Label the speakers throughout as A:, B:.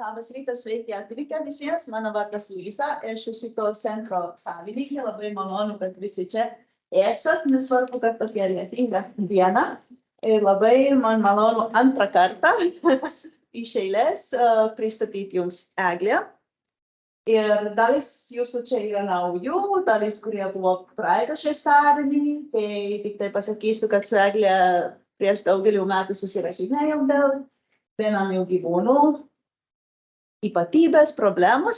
A: Labas rytas, sveiki atvykę visiems. Mano vardas Lysa, aš esu to centro savininkė. Labai malonu, kad visi čia esat, nesvarbu, kad tokia lietinga diena. Ir labai man malonu antrą kartą iš eilės pristatyti jums Eglę. Ir dalis jūsų čia yra naujų, dalis, kurie buvo praeitą šeštadienį. Tai tik tai pasakysiu, kad su Egle prieš daugelį metų susirašinėjau dėl benamių gyvūnų ypatybės, problemos.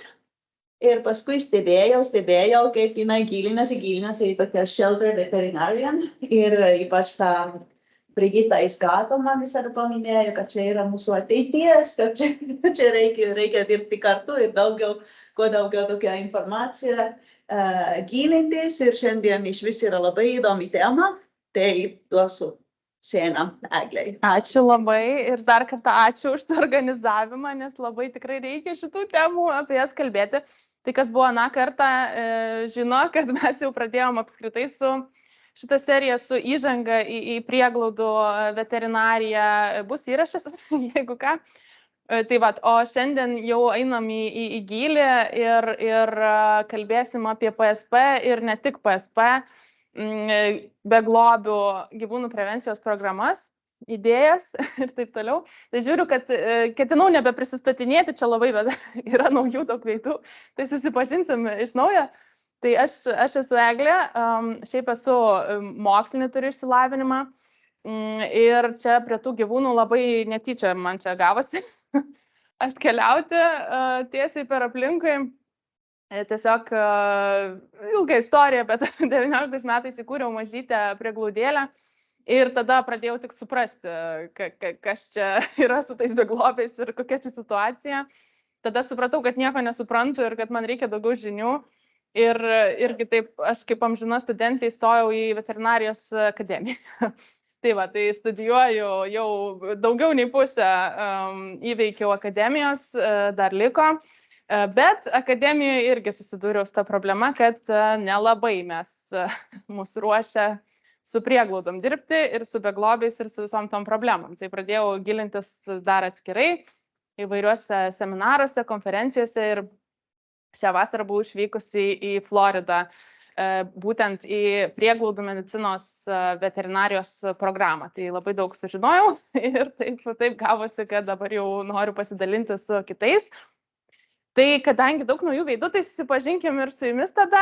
A: Ir paskui stebėjau, kaip jinai gilinasi į tokią shelter veterinarian. Ir ypač tą Brigita Iskato man visada paminėjo, kad čia yra mūsų ateities, kad čia reikia dirbti kartu ir kuo daugiau tokia informacija gilintis. Ir šiandien iš vis yra labai įdomi tema, tai duosiu sceną Eglei.
B: Ačiū labai ir dar kartą ačiū už suorganizavimą, nes labai tikrai reikia šitų temų apie jas kalbėti. Tai kas buvo aną kartą, žino, kad mes jau pradėjom apskritai su šitą seriją su įžanga į prieglaudų veterinariją. Bus įrašas, jeigu ką. Tai vat, o šiandien jau einam į gylį ir kalbėsim apie PSP ir ne tik PSP, beglobių gyvūnų prevencijos programas, idėjas ir taip toliau. Tai žiūriu, kad ketinau nebeprisistatinėti, čia labai yra naujų daug veidų, tai susipažinsim iš naujo. Tai aš esu Eglė, šiaip esu mokslinį turiu išsilavinimą ir čia prie tų gyvūnų labai netyčia man čia gavosi atkeliauti tiesiai per aplinkui. Tiesiog ilga istorija, bet 19 metais įkūriau mažytę prieglaudėlę ir tada pradėjau tik suprasti, kas čia yra su tais beglobiais ir kokia čia situacija. Tada supratau, kad nieko nesuprantu ir kad man reikia daugiau žinių. Ir irgi taip, aš kaip amžina studentė įstojau į veterinarijos akademiją. Tai studijuoju jau daugiau nei pusę įveikiau akademijos, dar liko. Bet akademijoje irgi susidūriau su ta problema, kad nelabai mus ruošia su prieglaudom dirbti ir su beglobiais ir su visom tom problemom. Tai pradėjau gilintis dar atskirai įvairiuose seminaruose, konferencijose ir šią vasarą buvau išvykusi į Floridą, būtent į prieglaudų medicinos veterinarijos programą. Tai labai daug sužinojau ir taip gavosi, kad dabar jau noriu pasidalinti su kitais. Tai kadangi daug naujų veidų, tai susipažinkim ir su jumis tada.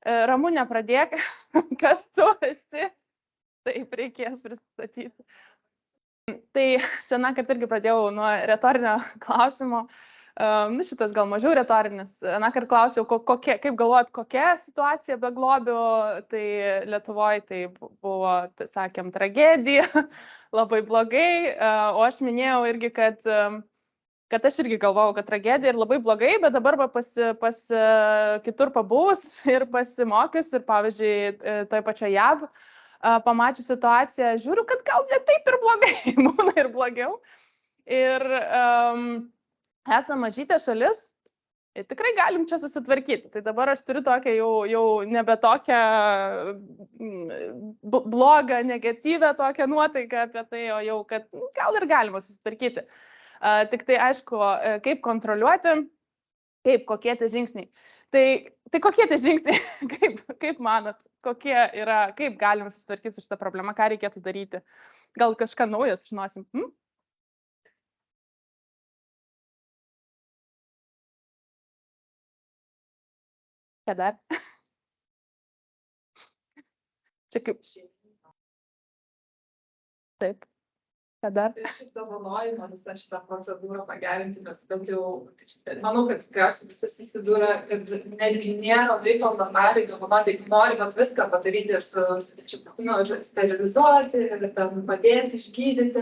B: Ramūne, pradėk, kas tu esi. Taip reikės pristatyti. Tai šiandien kartą irgi pradėjau nuo retorinio klausimo. Šitas gal mažiau retorinis. Anąkart klausiau, kaip galvojat, kokia situacija beglobių. Tai Lietuvoje tai buvo, sakėm, tragedija, labai blogai. O aš minėjau irgi, kad aš irgi galvojau, kad tragedija ir labai blogai, bet dabar kitur pabuvus ir pasimokius ir, pavyzdžiui, toj pačioje JAV pamačius situaciją, žiūriu, kad gal ne taip ir blogai, būna ir blogiau. Ir esame mažytė šalis, tikrai galim čia susitvarkyti. Tai dabar aš turiu tokią jau nebe tokią blogą, negatyvę tokią nuotaiką apie tai, o jau, kad gal ir galima susitvarkyti. Tik tai aišku, kaip kontroliuoti, kokie tie žingsniai. Tai kokie tie žingsniai, kaip manot, kaip galime susitvarkyti su šitą problemą, ką reikėtų daryti? Gal kažką naujo sužinosim? Ką dar? Čia kaip? Taip.
C: Ir šiaip dovanojimo visą šitą procedūrą pagerinti, nes bent jau, manau, kad tikriausiai visas įsidūrė, kad netgi nėra laiko normaliai dovanoti, jeigu nori, bet viską padaryti ir sterilizuoti, ir tam padėti, išgydyti.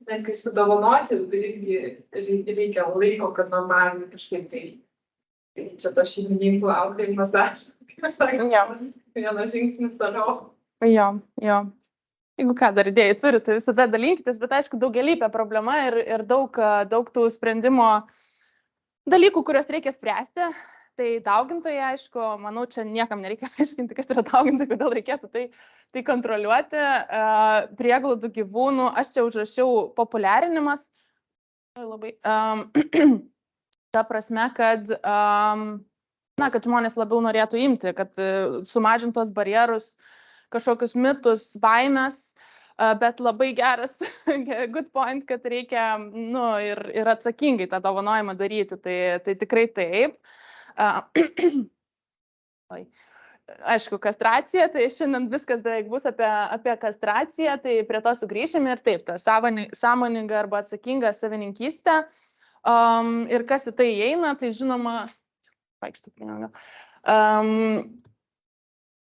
C: Netgi sudovanoti irgi reikia laiko, kad normaliai kažkaip tai čia to šeimininkų auklėjimas dar, kaip aš sakau, vienas žingsnis toliau.
B: Jo. Jeigu ką dar idėjai turi, tai visada dalinkitės, bet aišku, daugelįpė problema ir daug tų sprendimo dalykų, kurios reikia spręsti. Tai daugintojai, aišku, manau, čia niekam nereikia aiškinti, kas yra daugintojai, kodėl reikėtų tai kontroliuoti. Prieglaudų gyvūnų, aš čia užrašiau populiarinimas. Labai. Ta prasme, kad, kad žmonės labiau norėtų imti, kad sumažintos barjerus, kažkokius mitus, baimės, bet labai geras good point, kad reikia ir atsakingai tą dovanojimą daryti. Tai tikrai taip. Aišku, kastracija, tai šiandien viskas beveik bus apie kastraciją, tai prie to sugrįšime ir taip, ta sąmoninga arba atsakinga savininkystė. Ir kas į tai įeina, tai žinoma,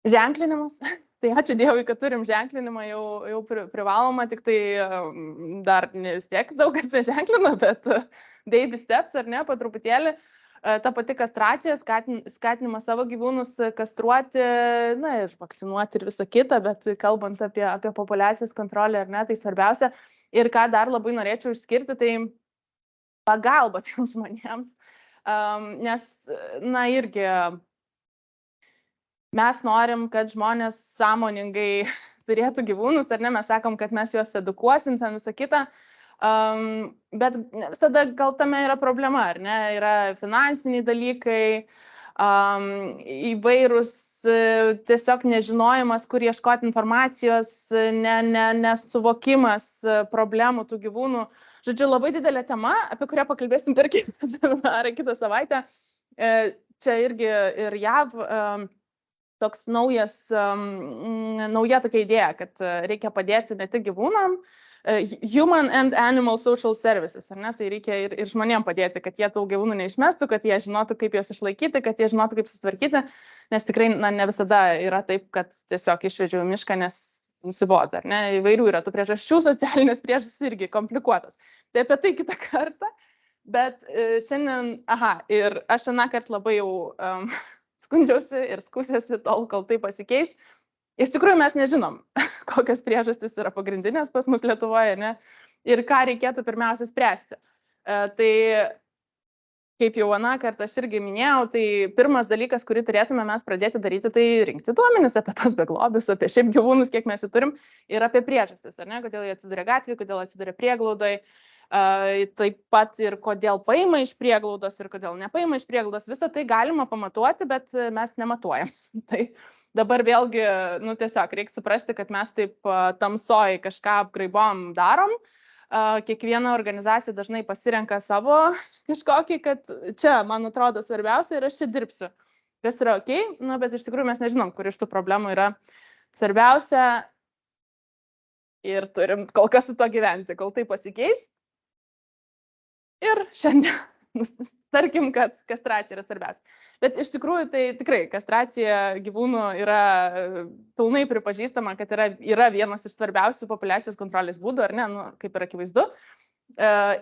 B: ženklinimas. Tai ačiū Dievui, kad turim ženklinimą jau privalomą, tik tai dar vis tiek daug kas neženklina, bet baby steps ar ne, po truputėlį. Ta pati kastracija, skatinimas savo gyvūnus kastruoti, ir vakcinuoti ir visą kitą, bet kalbant apie populiacijos kontrolę ar ne, tai svarbiausia. Ir ką dar labai norėčiau išskirti, tai pagalba tiems žmonėms, nes, irgi mes norim, kad žmonės sąmoningai turėtų gyvūnus, ar ne, mes sakom, kad mes juos edukuosim, ten visą kitą. Bet visada gal tame yra problema, ar ne, yra finansiniai dalykai, įvairūs tiesiog nežinojimas, kur ieškoti informacijos, nesuvokimas problemų tų gyvūnų. Žodžiu, labai didelė tema, apie kurią pakalbėsim per kitą seminarą, kitą savaitę. Čia irgi ir JAV toks nauja tokia idėja, kad reikia padėti ne tik gyvūnam, Human and Animal Social Services, ar ne? Tai reikia ir žmonėm padėti, kad jie tų gyvūnų neišmestų, kad jie žinotų, kaip juos išlaikyti, kad jie žinotų, kaip susitvarkyti, nes tikrai ne visada yra taip, kad tiesiog išvežiau į mišką, nes nusibodo, ar ne? Įvairių yra tų priežasčių, socialinės priežastys irgi komplikuotos. Tai apie tai kitą kartą, bet šiandien, ir aš šiandien kartą labai jau skundžiausi ir skūsiasi tol, kol tai pasikeis. Iš tikrųjų, mes nežinom, kokios priežastys yra pagrindinės pas mus Lietuvoje, ne? Ir ką reikėtų pirmiausia spręsti. Tai, kaip jau aną kartą aš irgi minėjau, tai pirmas dalykas, kurį turėtume mes pradėti daryti, tai rinkti duomenis apie tos beglobius, apie šiaip gyvūnus, kiek mes jų turim, ir apie priežastis, ar ne? Kodėl jie atsiduria gatvėje, kodėl atsiduria prieglaudoj, taip pat ir kodėl paima iš prieglaudos ir kodėl nepaima iš prieglaudos. Visą tai galima pamatuoti, bet mes nematuojam. Tai dabar vėlgi, tiesiog reikia suprasti, kad mes taip tamsoj kažką apgraibom darom. Kiekviena organizacija dažnai pasirenka savo kažkokį, kad čia, man atrodo, svarbiausia ir aš čia dirbsiu. Kas yra ok, bet iš tikrųjų mes nežinom, kur iš tų problemų yra svarbiausia ir turim kol kas su to gyventi, kol tai pasikeis. Ir šiandien, tarkim, kad kastracija yra svarbiausia. Bet iš tikrųjų, tai tikrai kastracija gyvūnų yra pilnai pripažįstama, kad yra vienas iš svarbiausių populiacijos kontrolės būdų, ar ne, kaip yra akivaizdu.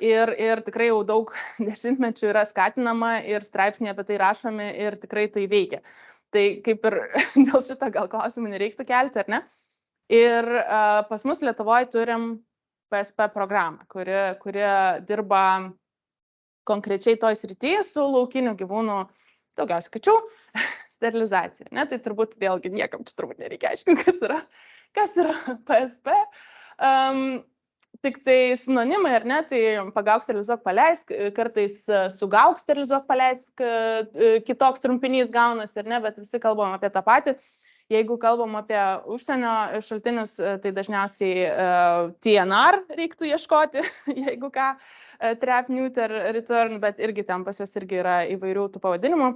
B: Ir tikrai jau daug dešimtmečių yra skatinama ir straipsniai apie tai rašomi ir tikrai tai veikia. Tai kaip ir dėl šito gal klausimų nereiktų kelti, ar ne? Ir pas mus Lietuvoje turim PSP programą, kuri dirba konkrečiai toj srityje su laukinių gyvūnų, daugiausiai kačių, sterilizacija. Ne? Tai turbūt vėlgi niekam čia turbūt nereikia aiškinti, kas yra PSP. Tik tai sinonimai, ar ne, tai pagauk, sterilizuok, paleisk, kartais sugauk, sterilizuok, paleisk, kitoks trumpinys gaunasi, ar ne, bet visi kalbam apie tą patį. Jeigu kalbam apie užsienio šaltinius, tai dažniausiai TNR reiktų ieškoti, jeigu ką, trap, neuter, return, bet irgi ten pas juos irgi yra įvairių tų pavadinimų.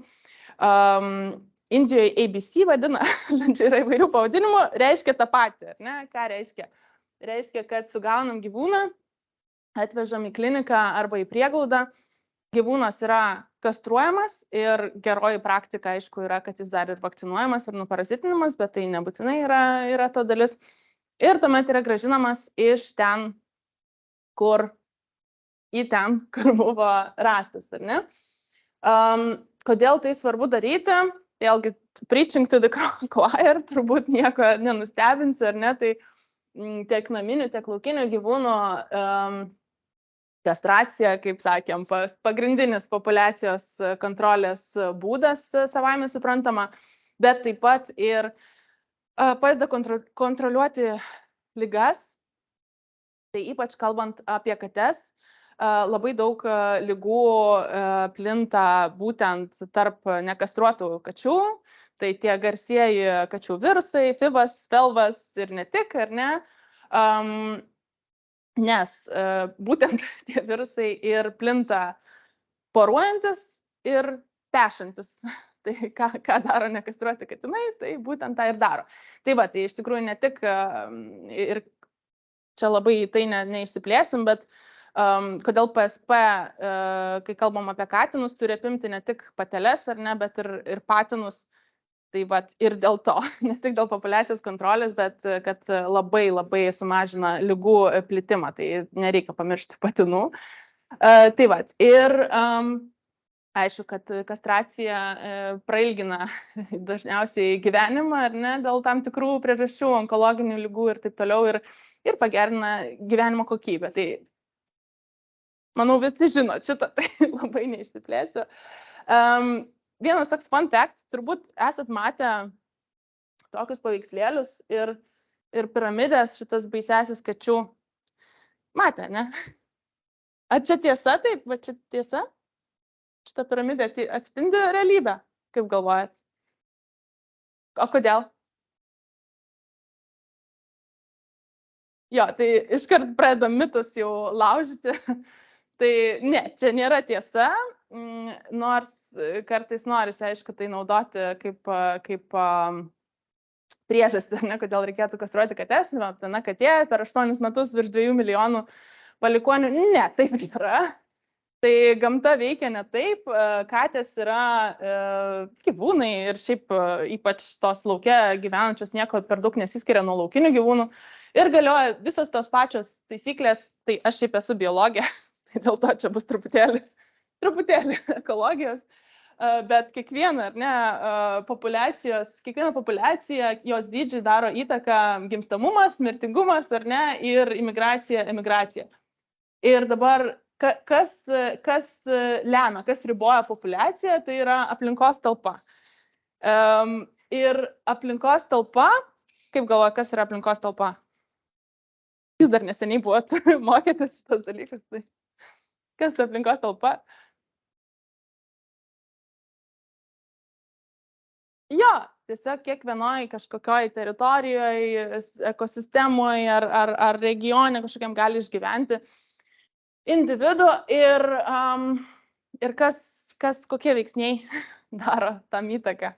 B: Indijoje ABC vadina, žodžiu, yra įvairių pavadinimų, reiškia tą patį, ar ne? Ką reiškia? Reiškia, kad sugaunam gyvūną, atvežam į kliniką arba į prieglaudą, gyvūnas yra kastruojamas ir geroji praktika, aišku, yra, kad jis dar ir vakcinuojamas ir nuparazitinimas, bet tai nebūtinai yra to dalis. Ir tuomet yra grąžinamas iš ten, kur buvo rastas, ar ne? Kodėl tai svarbu daryti? Vėlgi, preaching to the choir, turbūt nieko nenustebinsi, ar ne? Tai tiek naminių, tiek laukinių gyvūnų kastracija, kaip sakėm, pagrindinis populiacijos kontrolės būdas savaime suprantama, bet taip pat ir padeda kontroliuoti ligas, tai ypač kalbant apie kates, labai daug ligų plinta būtent tarp nekastruotų kačių. Tai tie garsieji kačių virusai, FIVas, FELVas ir ne tik, ar ne? Nes būtent tie virusai ir plinta poruojantis ir pešantis. Tai ką daro nekastruoti katinai, tai būtent tą ir daro. Tai va, tai iš tikrųjų ne tik, ir čia labai tai neišsiplėsim, bet kodėl PSP, kai kalbam apie katinus, turi apimti ne tik pateles, ar ne, bet ir patinus. Tai va, ir dėl to, ne tik dėl populiacijos kontrolės, bet kad labai sumažina ligų plitimą, tai nereikia pamiršti patinų. Tai va, ir aišku, kad kastracija prailgina dažniausiai gyvenimą, ar ne, dėl tam tikrų priežasčių, onkologinių ligų ir taip toliau, ir pagerina gyvenimo kokybę. Tai, manau, visi žino šitą, tai labai neišsiplėsiu. Vienas toks fun fact, turbūt esat matę tokius paveikslėlius ir piramidės šitas baisiasis kačių. Matė, ne? Ar čia tiesa taip? Va čia tiesa? Šitą piramidę atspindi realybę, kaip galvojat? O kodėl? Jo, tai iškart pradeda mitus jau laužyti. Tai ne, čia nėra tiesa, nors kartais norisi, aišku, tai naudoti kaip priežastį, kodėl reikėtų kastruoti kates. Viena katė per 8 metus virš 2 milijonų palikonių. Ne, taip nėra. Tai gamta veikia ne taip. Katės yra gyvūnai ir šiaip ypač tos lauke gyvenančios nieko per daug nesiskiria nuo laukinių gyvūnų. Ir galioja visos tos pačios taisyklės. Tai aš šiaip esu biologė. Tai dėl to čia bus truputėlį ekologijos, bet kiekviena populiacija, jos dydžiai daro įtaką gimstamumas, mirtingumas, ar ne, ir imigracija, emigracija. Ir dabar kas lemia, kas riboja populiaciją, tai yra aplinkos talpa. Ir aplinkos talpa, kaip galvoja, kas yra aplinkos talpa? Jūs dar neseniai buvot mokytis šitas dalykas, tai kas ta aplinkos talpa? Jo, tiesiog kiekvienoj kažkokioj teritorijoje, ekosistemoje ar regione kažkokiam gali išgyventi individų ir kokie veiksniai daro tam įtaką.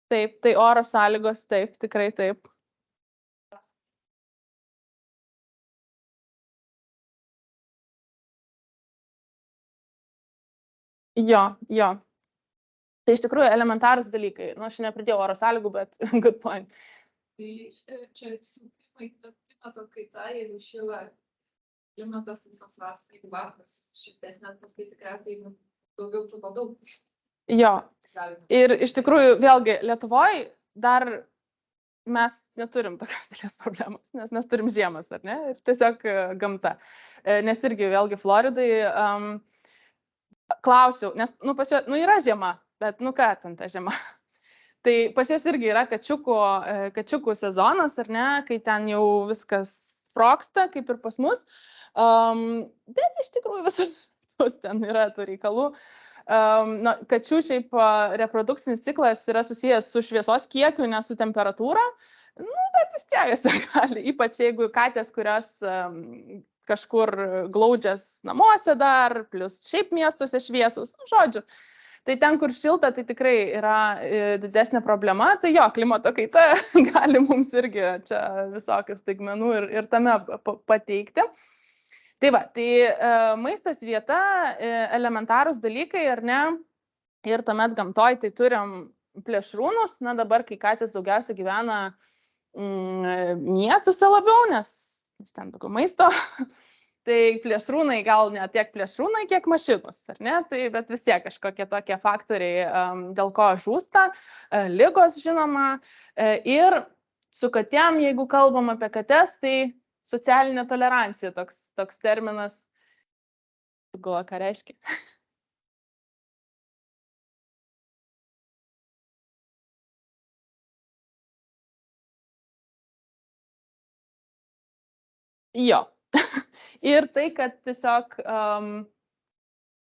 B: Taip, tai oro sąlygos, taip, tikrai taip. Jo. Tai iš tikrųjų elementarūs dalykai. Nu, aš nepridėjau oro sąlygų, bet good point.
C: Tai čia klimato kaita, jeigu šyla klimatas visas vasaras, jeigu vasaras šiltesnės, paskui tikriausiai daugiau tų badau.
B: Jo, ir iš tikrųjų vėlgi Lietuvoje dar mes neturim tokios dėlės problemos, nes mes turim žiemas, ar ne, ir tiesiog gamta. Nes irgi vėlgi Floridai klausiau, nes pas juos, yra žiema, bet ką ten ta žiema. Tai pas juos irgi yra kačiukų sezonas, ar ne, kai ten jau viskas sprogsta, kaip ir pas mus, bet iš tikrųjų visus ten yra tų reikalų. Kačių šiaip reprodukcinis ciklas yra susijęs su šviesos kiekiu, ne su temperatūra, bet vis tiek jis gali, ypač jeigu katės, kurios kažkur glaudžias namuose dar, plus šiaip miestuose šviesus, žodžiu. Tai ten, kur šilta, tai tikrai yra didesnė problema, tai jo, klimato kaita gali mums irgi čia visokių staigmenų ir tame pateikti. Tai va, tai maistas vieta, elementarūs dalykai, ar ne, ir tuomet gamtoj tai turim plėšrūnus, dabar, kai katės daugiausia gyvena miestuose labiau, nes ten daugiau maisto, tai plėšrūnai gal ne tiek plėšrūnai, kiek mašinos, ar ne, tai bet vis tiek kažkokie tokie faktoriai, dėl ko žūsta, ligos žinoma, ir su katėm, jeigu kalbam apie kates, tai socialinė tolerancija, toks terminas. Galvoju, ką reiškia? Jo. Ir tai, kad tiesiog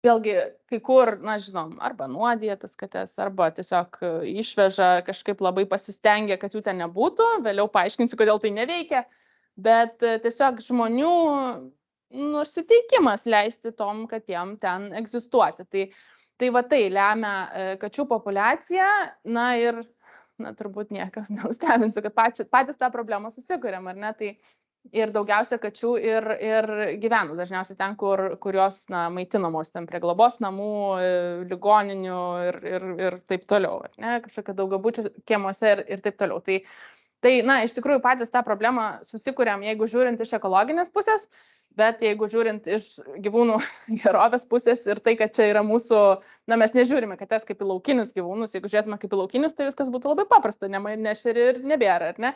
B: vėlgi kai kur, na žinom, arba nuodija tas kates, arba tiesiog išveža, kažkaip labai pasistengia, kad jų ten nebūtų, vėliau paaiškinsiu, kodėl tai neveikia, bet tiesiog žmonių nusiteikimas leisti tom katėm ten egzistuoti. Tai va tai lemia kačių populiaciją, na ir, na turbūt niekas nenustebinsiu, kad patys tą problemą susikuriam, ar ne, tai ir daugiausia kačių ir gyvena dažniausiai ten, kur jos maitinamos ten prie globos namų, ligoninių ir taip toliau, ar ne, kažkokio daugiabučių kiemuose ir taip toliau. Tai, na, iš tikrųjų patys tą problemą susikuriam, jeigu žiūrint iš ekologinės pusės, bet jeigu žiūrint iš gyvūnų gerovės pusės ir tai, kad čia yra mūsų, na, mes nežiūrime kates kaip į laukinius gyvūnus, jeigu žiūrėtume kaip į laukinius, tai viskas būtų labai paprasta, nešeri ir nebėra, ar ne?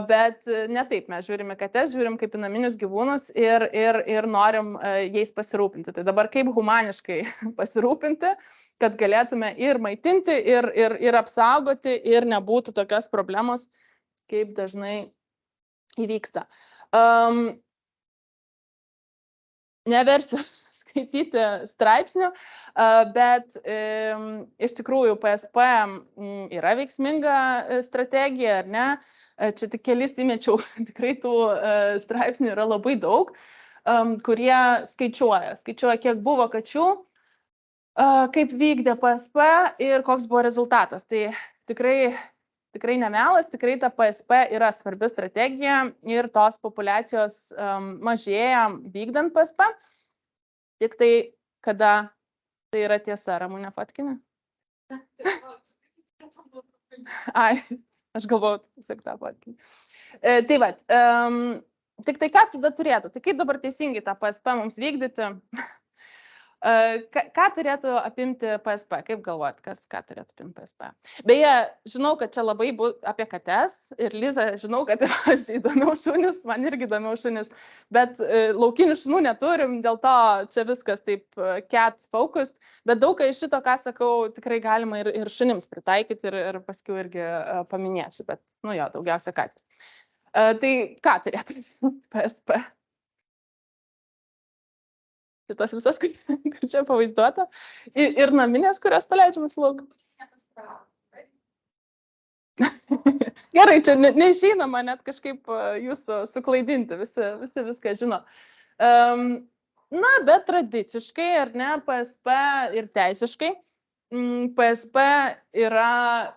B: Bet ne taip, mes žiūrime kates, žiūrim kaip į naminius gyvūnus ir norim jais pasirūpinti. Tai dabar kaip humaniškai pasirūpinti, kad galėtume ir maitinti, ir apsaugoti, ir nebūtų tokios problemos, kaip dažnai įvyksta. Neversiu skaityti straipsnių, bet iš tikrųjų PSP yra veiksminga strategija, ar ne? Čia tik kelis įmečiau, tikrai tų straipsnių yra labai daug, kurie skaičiuoja, kiek buvo kačių, kaip vykdė PSP ir koks buvo rezultatas. Tai tikrai nemelas, tikrai ta PSP yra svarbi strategija ir tos populiacijos mažėja vykdant PSP. Tik tai, kada tai yra tiesa, Ramunė Fotkinė? Ai, aš galvojau, tiesiog tą Fotkinę. Tai va, tik tai ką tada turėtų? Tai kaip dabar teisingai tą PSP mums vykdyti? Ką turėtų apimti PSP? Kaip galvojat, ką turėtų apimti PSP? Beje, žinau, kad čia labai apie kates ir Liza, žinau, kad aš įdomiau šunis, man irgi įdomiau šunis, bet laukinių šunų neturim, dėl to čia viskas taip cat focused, bet daug iš šito, ką sakau, tikrai galima ir šunims pritaikyti ir paskui irgi paminėsiu, bet, nu jo, daugiausia katės. Tai ką turėtų PSP? Šitas visas, kur čia pavaizduota, ir naminės, kurios paleidžiamas lauk. Gerai, čia neišeinama net kažkaip jūsų suklaidinti, visi viską žino. Na, bet tradiciškai, ar ne, PSP ir teisiškai, PSP yra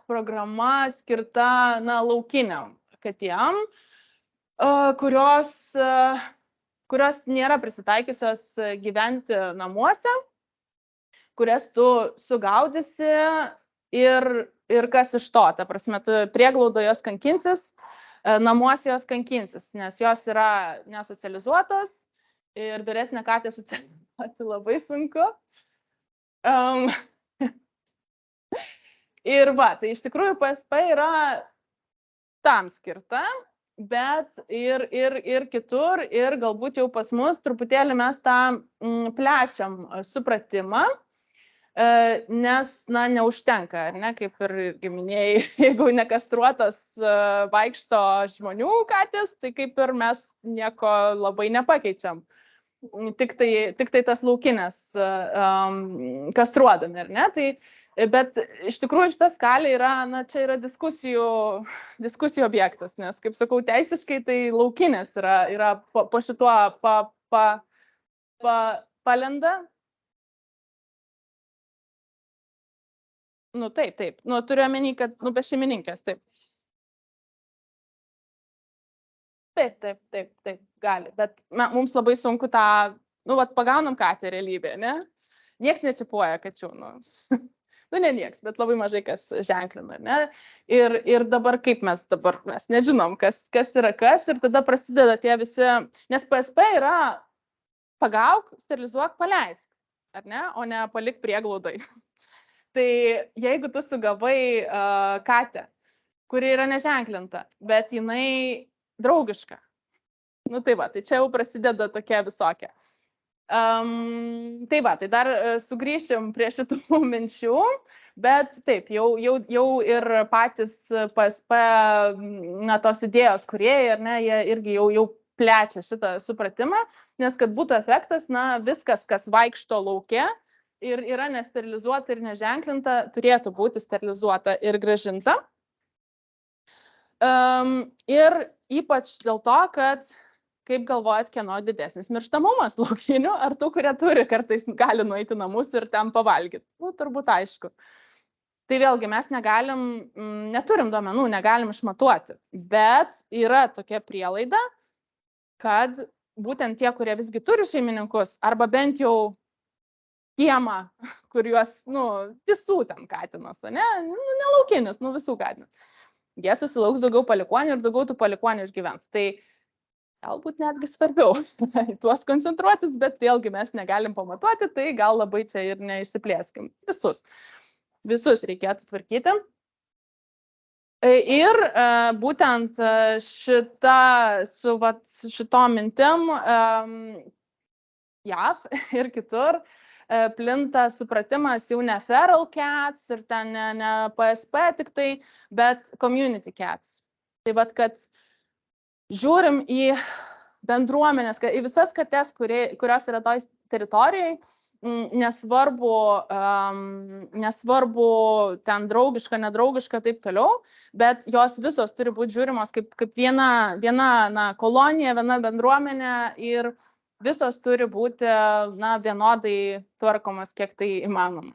B: programa skirta, na, laukiniam katėm, kurios nėra prisitaikiusios gyventi namuose, kurias tu sugaudysi ir kas iš to. Ta prasme, tu prieglaudoje jos kankinsis, namuose jos kankinsis, nes jos yra nesocializuotos ir vyresnė katė socializuoti labai sunku. Ir va, tai iš tikrųjų PSP yra tam skirta, bet ir kitur, ir galbūt jau pas mus truputėlį mes tą plečiam supratimą, nes, na, neužtenka, ar ne, kaip ir minėjai, jeigu nekastruotas vaikšto žmonių katės, tai kaip ir mes nieko labai nepakeičiam. Tik tai tas laukinės kastruodami, ar ne, bet iš tikrųjų šita skalė yra, na, čia yra diskusijų objektas, nes, kaip sakau, teisiškai tai laukinės yra po šituo palenda. Nu, taip, nu, turiu omeny, kad, nu, be šeimininkės, taip. Taip, gali, bet mums labai sunku tą, nu, vat, pagaunam katę realybėje, ne? Nieks nečipuoja kačių, nu. Nu, ne nieks, bet labai mažai kas ženklina, ne? Ir dabar kaip mes nežinom, kas yra kas, ir tada prasideda tie visi, nes PSP yra pagauk, sterilizuok, paleisk, ar ne, o ne palik prieglaudai. Tai jeigu tu sugavai katę, kuri yra neženklinta, bet jinai draugiška, nu tai va, tai čia jau prasideda tokia visokia. Tai va, tai dar sugrįšim prie šitų minčių, bet taip, jau ir patys PSP, na, tos idėjos kūrėjai, ar ne, jie irgi jau plečia šitą supratimą, nes kad būtų efektas, na, viskas, kas vaikšto lauke ir yra nesterilizuota ir neženklinta, turėtų būti sterilizuota ir grąžinta. Ir ypač dėl to, kad, kaip galvojat, kieno didesnis mirštamumas laukinių, ar tų, kurie turi, kartais gali nueiti namus ir ten pavalgyti. Nu, turbūt aišku. Tai vėlgi mes neturim duomenų, negalim išmatuoti, bet yra tokia prielaida, kad būtent tie, kurie visgi turi šeimininkus, arba bent jau kiemą, kuriuos, visų ten katinas, nelaukinis, visų katinas, jie susilauks daugiau palikuonių ir daugiau tų palikuonių išgyvens. Tai galbūt netgi svarbiau tuos koncentruotis, bet vėlgi mes negalim pamatuoti, tai gal labai čia ir neišsiplėskim. Visus reikėtų tvarkyti. Ir būtent su šitom mintim JAV ir kitur plinta supratimas jau ne feral cats ir ten ne PSP tik tai, bet community cats. Tai vat, kad žiūrim į bendruomenės, į visas kates, kurios yra toj teritorijai, nesvarbu ten draugiška, nedraugiška, taip toliau, bet jos visos turi būti žiūrimos kaip viena kolonija, viena bendruomenė ir visos turi būti vienodai tvarkomas, kiek tai įmanoma.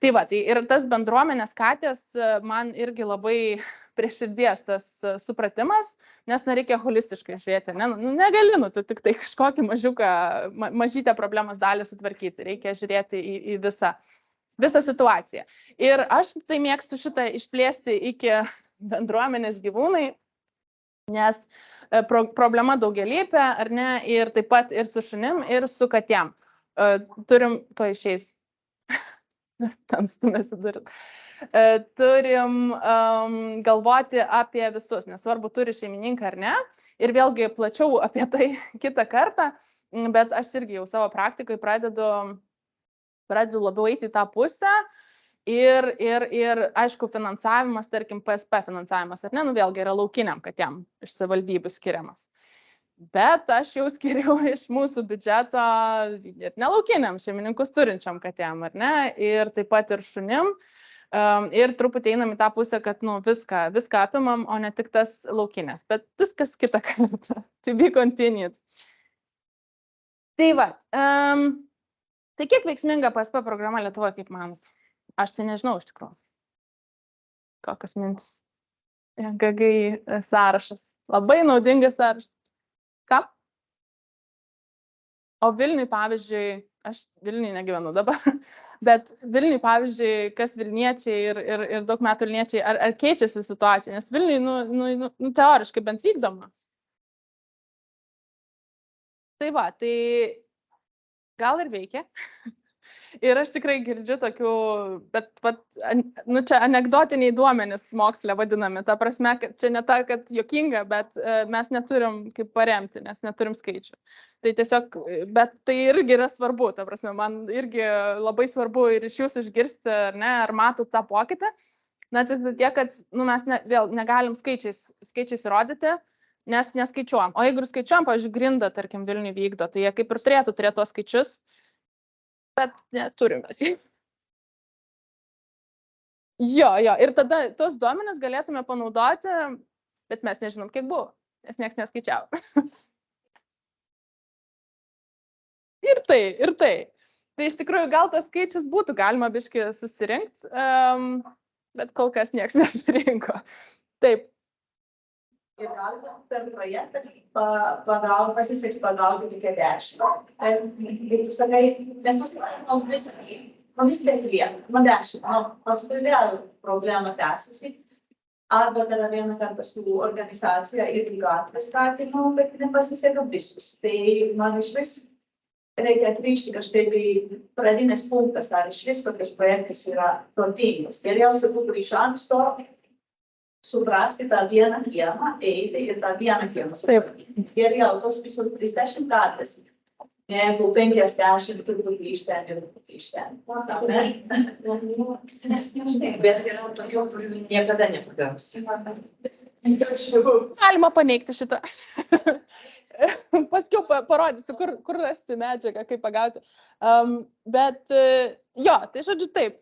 B: Tai va, tai ir tas bendruomenės katės man irgi labai prie širdies tas supratimas, nes reikia holistiškai žiūrėti. Negali, tu tik tai kažkokį mažytę problemos dalį sutvarkyti. Reikia žiūrėti į visą situaciją. Ir aš tai mėgstu šitą išplėsti iki bendruomenės gyvūnai, nes problema daugialypė, ar ne, ir taip pat ir su šunim, ir su katėm. Turim, to išeis. Ten stumėsi durit. Turim galvoti apie visus, nesvarbu turi šeimininką ar ne. Ir vėlgi plačiau apie tai kitą kartą, bet aš irgi jau savo praktikoje pradedu labiau eiti į tą pusę. Ir aišku, finansavimas, tarkim, PSP finansavimas, ar ne, vėlgi yra laukiniam katėm iš savivaldybių skiriamas. Bet aš jau skiriau iš mūsų biudžeto ir nelaukiniam šeimininkus turinčiam katėm, ar ne, ir taip pat ir šunim. Ir truputį einam į tą pusę, kad viską apimam, o ne tik tas laukinės. Bet viskas kitą kartą. To be continued. Tai va. Tai kiek veiksminga PSP programa Lietuvoje, kaip manus? Aš tai nežinau iš tikrųjų. Kokios mintis? GGI sąrašas. Labai naudingas sąrašas. Ką? O Vilniui, pavyzdžiui, aš Vilniui negyvenu dabar, bet Vilniui, pavyzdžiui, kas Vilniečiai ir daug metų Vilniečiai, ar keičiasi situacija, nes Vilniui, teoriškai bent vykdoma. Tai va, tai gal ir veikia. Ir aš tikrai girdžiu tokių, bet čia anekdotiniai duomenys moksle vadinami. Ta prasme, kad čia ne ta, kad juokinga, bet mes neturim kaip paremti, nes neturim skaičių. Tai tiesiog, bet tai irgi yra svarbu. Ta prasme, man irgi labai svarbu ir iš jūsų išgirsti, ar matot tą pokytį. Na, tik tiek, kad mes vėl negalim skaičiais įrodyti, nes neskaičiuojam. O jeigu ir skaičiuojam, pavyzdžiui, Grinda, tarkim, Vilniui vykdo, tai jie kaip ir turėtų turėti tos skaičius, bet neturim mes jų. Jo, ir tada tos duomenis galėtume panaudoti, bet mes nežinom, kiek buvo, nes nieks neskaičiavo. Ir tai. Tai iš tikrųjų gal tas skaičius būtų galima biškį susirinkti, bet kol kas nieks nesurinko. Taip.
A: Ir galima per projektą pasiseks pagauti iki 10. Kaip tu sakai, mes nusimanom viską atliekam, 10. Paskui vėl problema tęsiasi. Arba tada vieną kartą su organizacija ir į gatvę skatinu, bet nepasiseka visus. Tai man iš vis reikia grįžti kažkaip į pradinės punktas, ar iš vis tokias projektas yra protingas. Geriausia būtų iš anksto suprasti tą vieną kiemą, eiti ir tą vieną kiemą suprasti. Geriau tos visos 30 katės, jeigu 50 turbūt grįžteni.
D: Bet yra tokių, kurių niekada nepagausi.
B: Galima paneigti šitą. Paskiau parodysiu, kur rasti medžiagą, kaip pagauti. Bet jo, tai žodžiu taip,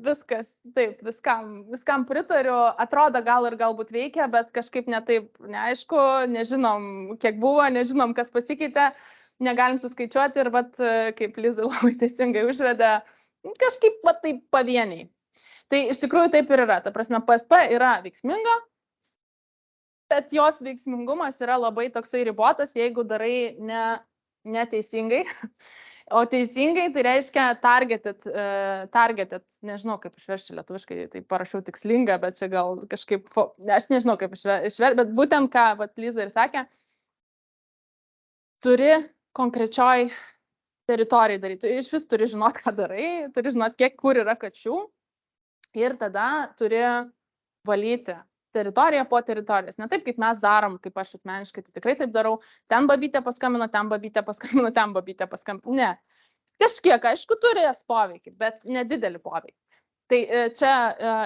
B: viskas, taip, viskam pritariu, atrodo gal ir galbūt veikia, bet kažkaip netaip neaišku, nežinom, kiek buvo, nežinom, kas pasikeitė, negalim suskaičiuoti ir vat, kaip Liza labai teisingai užvedė, kažkaip vat taip pavieniai. Tai iš tikrųjų taip ir yra, ta prasme, PSP yra veiksminga, bet jos veiksmingumas yra labai toksai ribotas, jeigu darai neteisingai. O teisingai tai reiškia targeted, nežinau kaip išversti lietuviškai, tai parašiau tikslinga, bet čia gal kažkaip, aš nežinau kaip išversti, bet būtent ką vat Liza ir sakė, turi konkrečioj teritorijai daryti. Tu iš vis turi žinot, ką darai, turi žinot, kiek kur yra kačių ir tada turi valyti teritoriją po teritorijos. Ne taip, kaip mes darom, kaip aš asmeniškai, tai tikrai taip darau. Ten babytė paskambino, ten babytė paskambino, ten babytė paskambino. Ne. Kažkiek, aišku, turės poveikį, bet nedidelį poveikį. Tai čia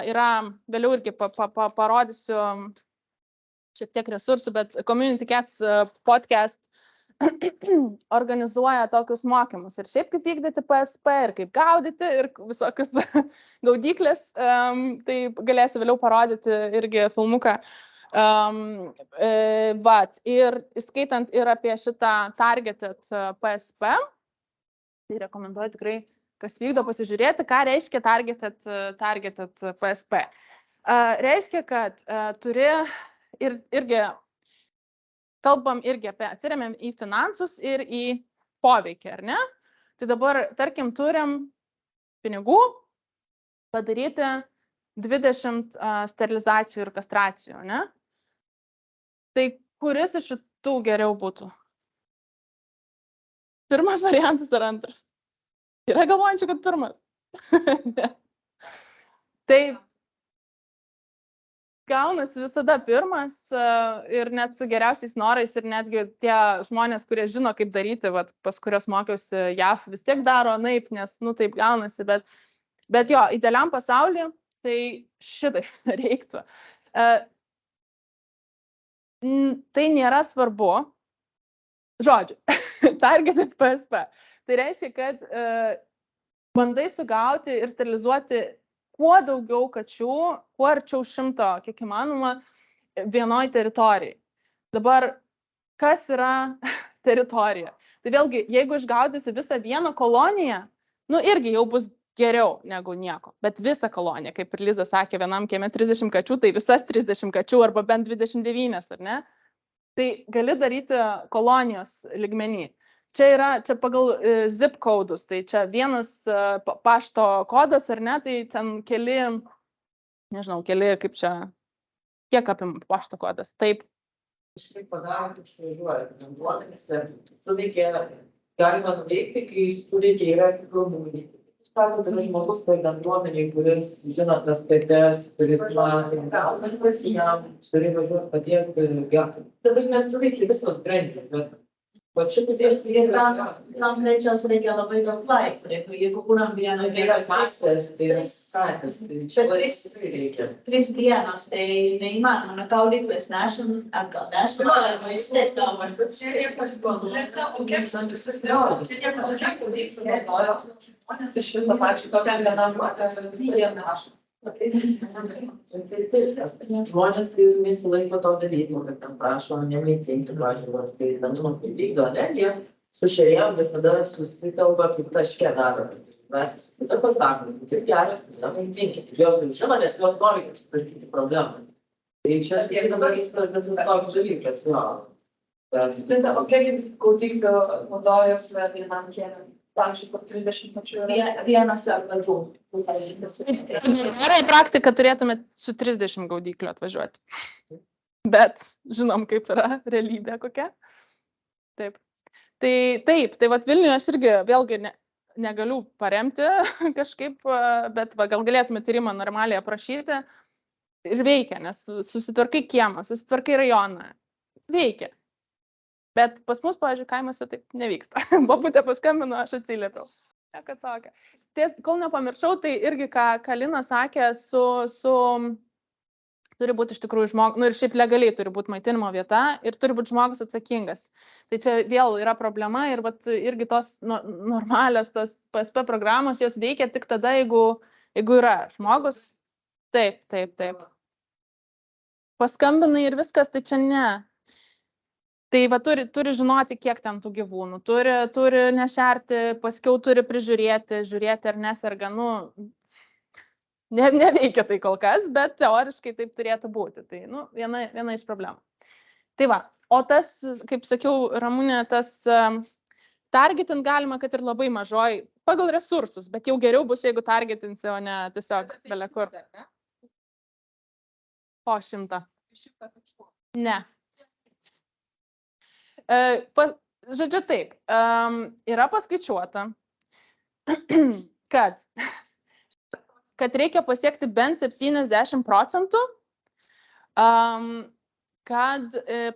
B: yra, vėliau irgi parodysiu šiek tiek resursų, bet Community Cats podcast organizuoja tokius mokymus. Ir šiaip kaip vykdyti PSP, ir kaip gaudyti, ir visokius gaudyklės. Tai galėsiu vėliau parodyti irgi filmuką. Ir skaitant ir apie šitą targeted PSP, tai rekomenduoju tikrai, kas vykdo, pasižiūrėti, ką reiškia targeted PSP. Reiškia, kad turi irgi kalbam irgi apie, atsiremiam į finansus ir į poveikį, ar ne? Tai dabar, tarkim, turim pinigų padaryti 20 sterilizacijų ir kastracijų, ne? Tai kuris iš šitų geriau būtų? Pirmas variantas ar antras? Yra galvojančių, kad pirmas. Tai gaunasi visada pirmas ir net su geriausiais norais ir netgi tie žmonės, kurie žino, kaip daryti, vat, pas kurios mokiausi JAV, vis tiek daro naip, nes, taip gaunasi, bet jo, idealiam pasaulyje tai šitai reiktų. Tai nėra svarbu, žodžiu, targeted PSP. Tai reiškia, kad bandai sugauti ir sterilizuoti kuo daugiau kačių, kuo arčiau 100, kiek įmanoma, vienoj teritorijai. Dabar, kas yra teritorija? Tai vėlgi, jeigu išgaudysi visą vieną koloniją, irgi jau bus geriau negu nieko. Bet visą koloniją, kaip ir Liza sakė, vienam kieme 30 kačių, tai visas 30 kačių arba bent 29, ar ne? Tai gali daryti kolonijos lygmenį. Čia pagal zip kodus, tai čia vienas pašto kodas, ar ne, tai ten keli, kaip čia, kiek apima pašto kodas, taip.
D: Kažkaip pagauti išvažiuoja, duomenys, suveikia, galima nuveikti, kai suveikia yra tikrųjų. Sako, tai žmogus toj bendruomeniai, kuris žino tas kates, kuris gauna pasijam, turi važiuoti patiekti, dabar mes suveikia visos grandys, bet
A: Tam greičiausiai reikia labai daug laiko, jeigu kūram vieną
D: masės, tai yra skatės, tai čia reikia.
A: 3 dienos, tai neįmanoma, gaudyklės nešam, atgal nešam, arba vis tiek gaunam.
C: Čia nieko pasiduodu. O kiek čia nieko pasiduodu. Žmonės iš viso, pavyzdžiui, tokia viena žmonės,
D: Žmonės nesilaiko to dalyko, kad ten prašo nemaitinti, pažiūrėjau, tai vieninu, kai vykdo energiją, su šerijom visada susikalba kaip taške daro. Visada pasakome, kaip geras, nemaitinti. Jos jau žino, nes jos nori sutvarkyti problemą. Tai čia dabar įstarkas toks dalykas.
C: O kiek jums gaudyklių naudojasi vienam kiemui? Pavyzdžiui, po 30 pačių yra.
A: Vienas arba du.
B: Gerai praktika turėtume su 30 gaudyklių atvažiuoti. Bet žinom, kaip yra realybė kokia. Taip. Tai vat Vilniuje aš irgi vėlgi negaliu paremti kažkaip, bet gal galėtume tyrimą normaliai aprašyti. Ir veikia, nes susitvarkai kiemą, susitvarkai rajoną. Veikia. Bet pas mus, pavyzdžiui, kaimuose taip nevyksta. Bobutė paskambino, aš atsiliepiau. Kol nepamiršau, tai irgi, ką Lina sakė su Turi būti iš tikrųjų žmogus, nu ir šiaip legaliai turi būti maitinimo vieta ir turi būti žmogus atsakingas. Tai čia vėl yra problema ir vat, irgi tos normalios tos PSP programos, jos veikia tik tada, jeigu yra žmogus. Taip. Paskambinai ir viskas, tai čia ne. Tai va turi žinoti, kiek ten tų gyvūnų. Turi nešerti, paskiau turi prižiūrėti, žiūrėti ar neserga. Nu, neveikia tai kol kas, bet teoriškai taip turėtų būti. Tai viena iš problemų. Tai va, o tas, kaip sakiau, Ramunė, tas targetint galima, kad ir labai mažoj, pagal resursus, bet jau geriau bus, jeigu targetinsi, o ne tiesiog belekur. Po 100. Ne. Žodžiu taip, yra paskaičiuota, kad reikia pasiekti bent 70%, kad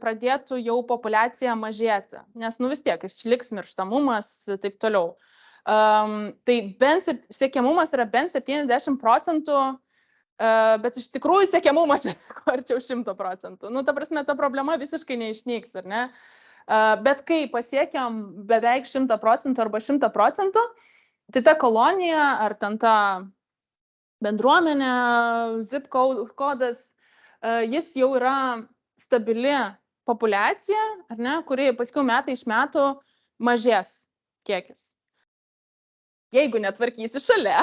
B: pradėtų jau populiacija mažėti, nes vis tiek išliks mirštamumas, taip toliau. Tai siekiamumas yra bent 70%, bet iš tikrųjų siekiamumas arčiau 100%. Nu, ta prasme, ta problema visiškai neišnyks, ar ne? Bet kai pasiekiam beveik 100% arba 100%, tai ta kolonija ar ten ta bendruomenė, zip kodas, jis jau yra stabili populiacija, ar ne, kuri paskiau metai iš metų mažės kiekis. Jeigu netvarkysi šalia,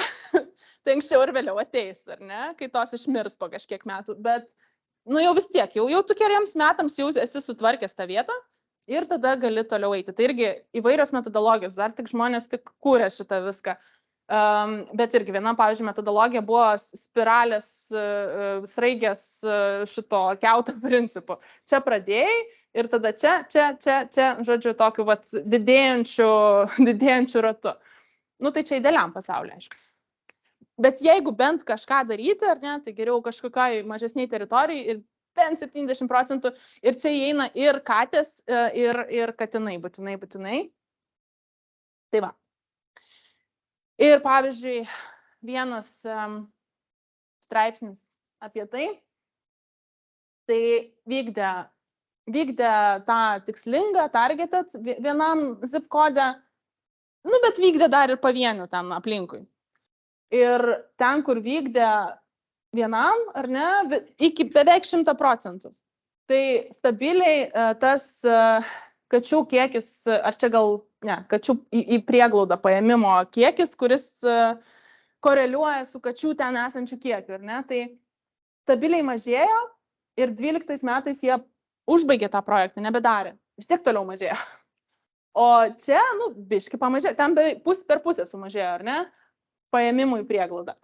B: tai anksčiau ir vėliau ateis, ar ne, kai tos išmirs po kažkiek metų, bet jau vis tiek, jau tu keliems metams jau esi sutvarkęs tą vietą ir tada gali toliau eiti. Tai irgi įvairios metodologijos, dar tik žmonės tik kūrė šitą viską. Bet irgi viena, pavyzdžiui, metodologija buvo spiralės sraigės šito kiauto principu. Čia pradėjai ir tada čia, žodžiu, tokiu vat didėjančiu ratu. Nu, tai čia idealiam pasaulyje, aišku. Bet jeigu bent kažką daryti, ar ne, tai geriau kažkokiai mažesniai teritorijai ir bent 70%. Ir čia įeina ir katės, ir katinai, būtinai. Tai va. Ir pavyzdžiui, vienas straipsnis apie tai vykdė tą tikslingą targeted vienam zip kode, nu, bet vykdė dar ir pavienių ten aplinkui. Ir ten, kur vykdė vienam, ar ne, iki beveik 100%. Tai stabiliai tas kačių kiekis, ar čia gal, ne, kačių į prieglaudą paėmimo kiekis, kuris koreliuoja su kačių ten esančių kiekiu, ar ne, tai stabiliai mažėjo ir 12 metais jie užbaigė tą projektą, nebedarė, vis tiek toliau mažėjo. O čia, nu, biški pamažėjo, ten per pusę sumažėjo, ar ne, paėmimų į prieglaudą.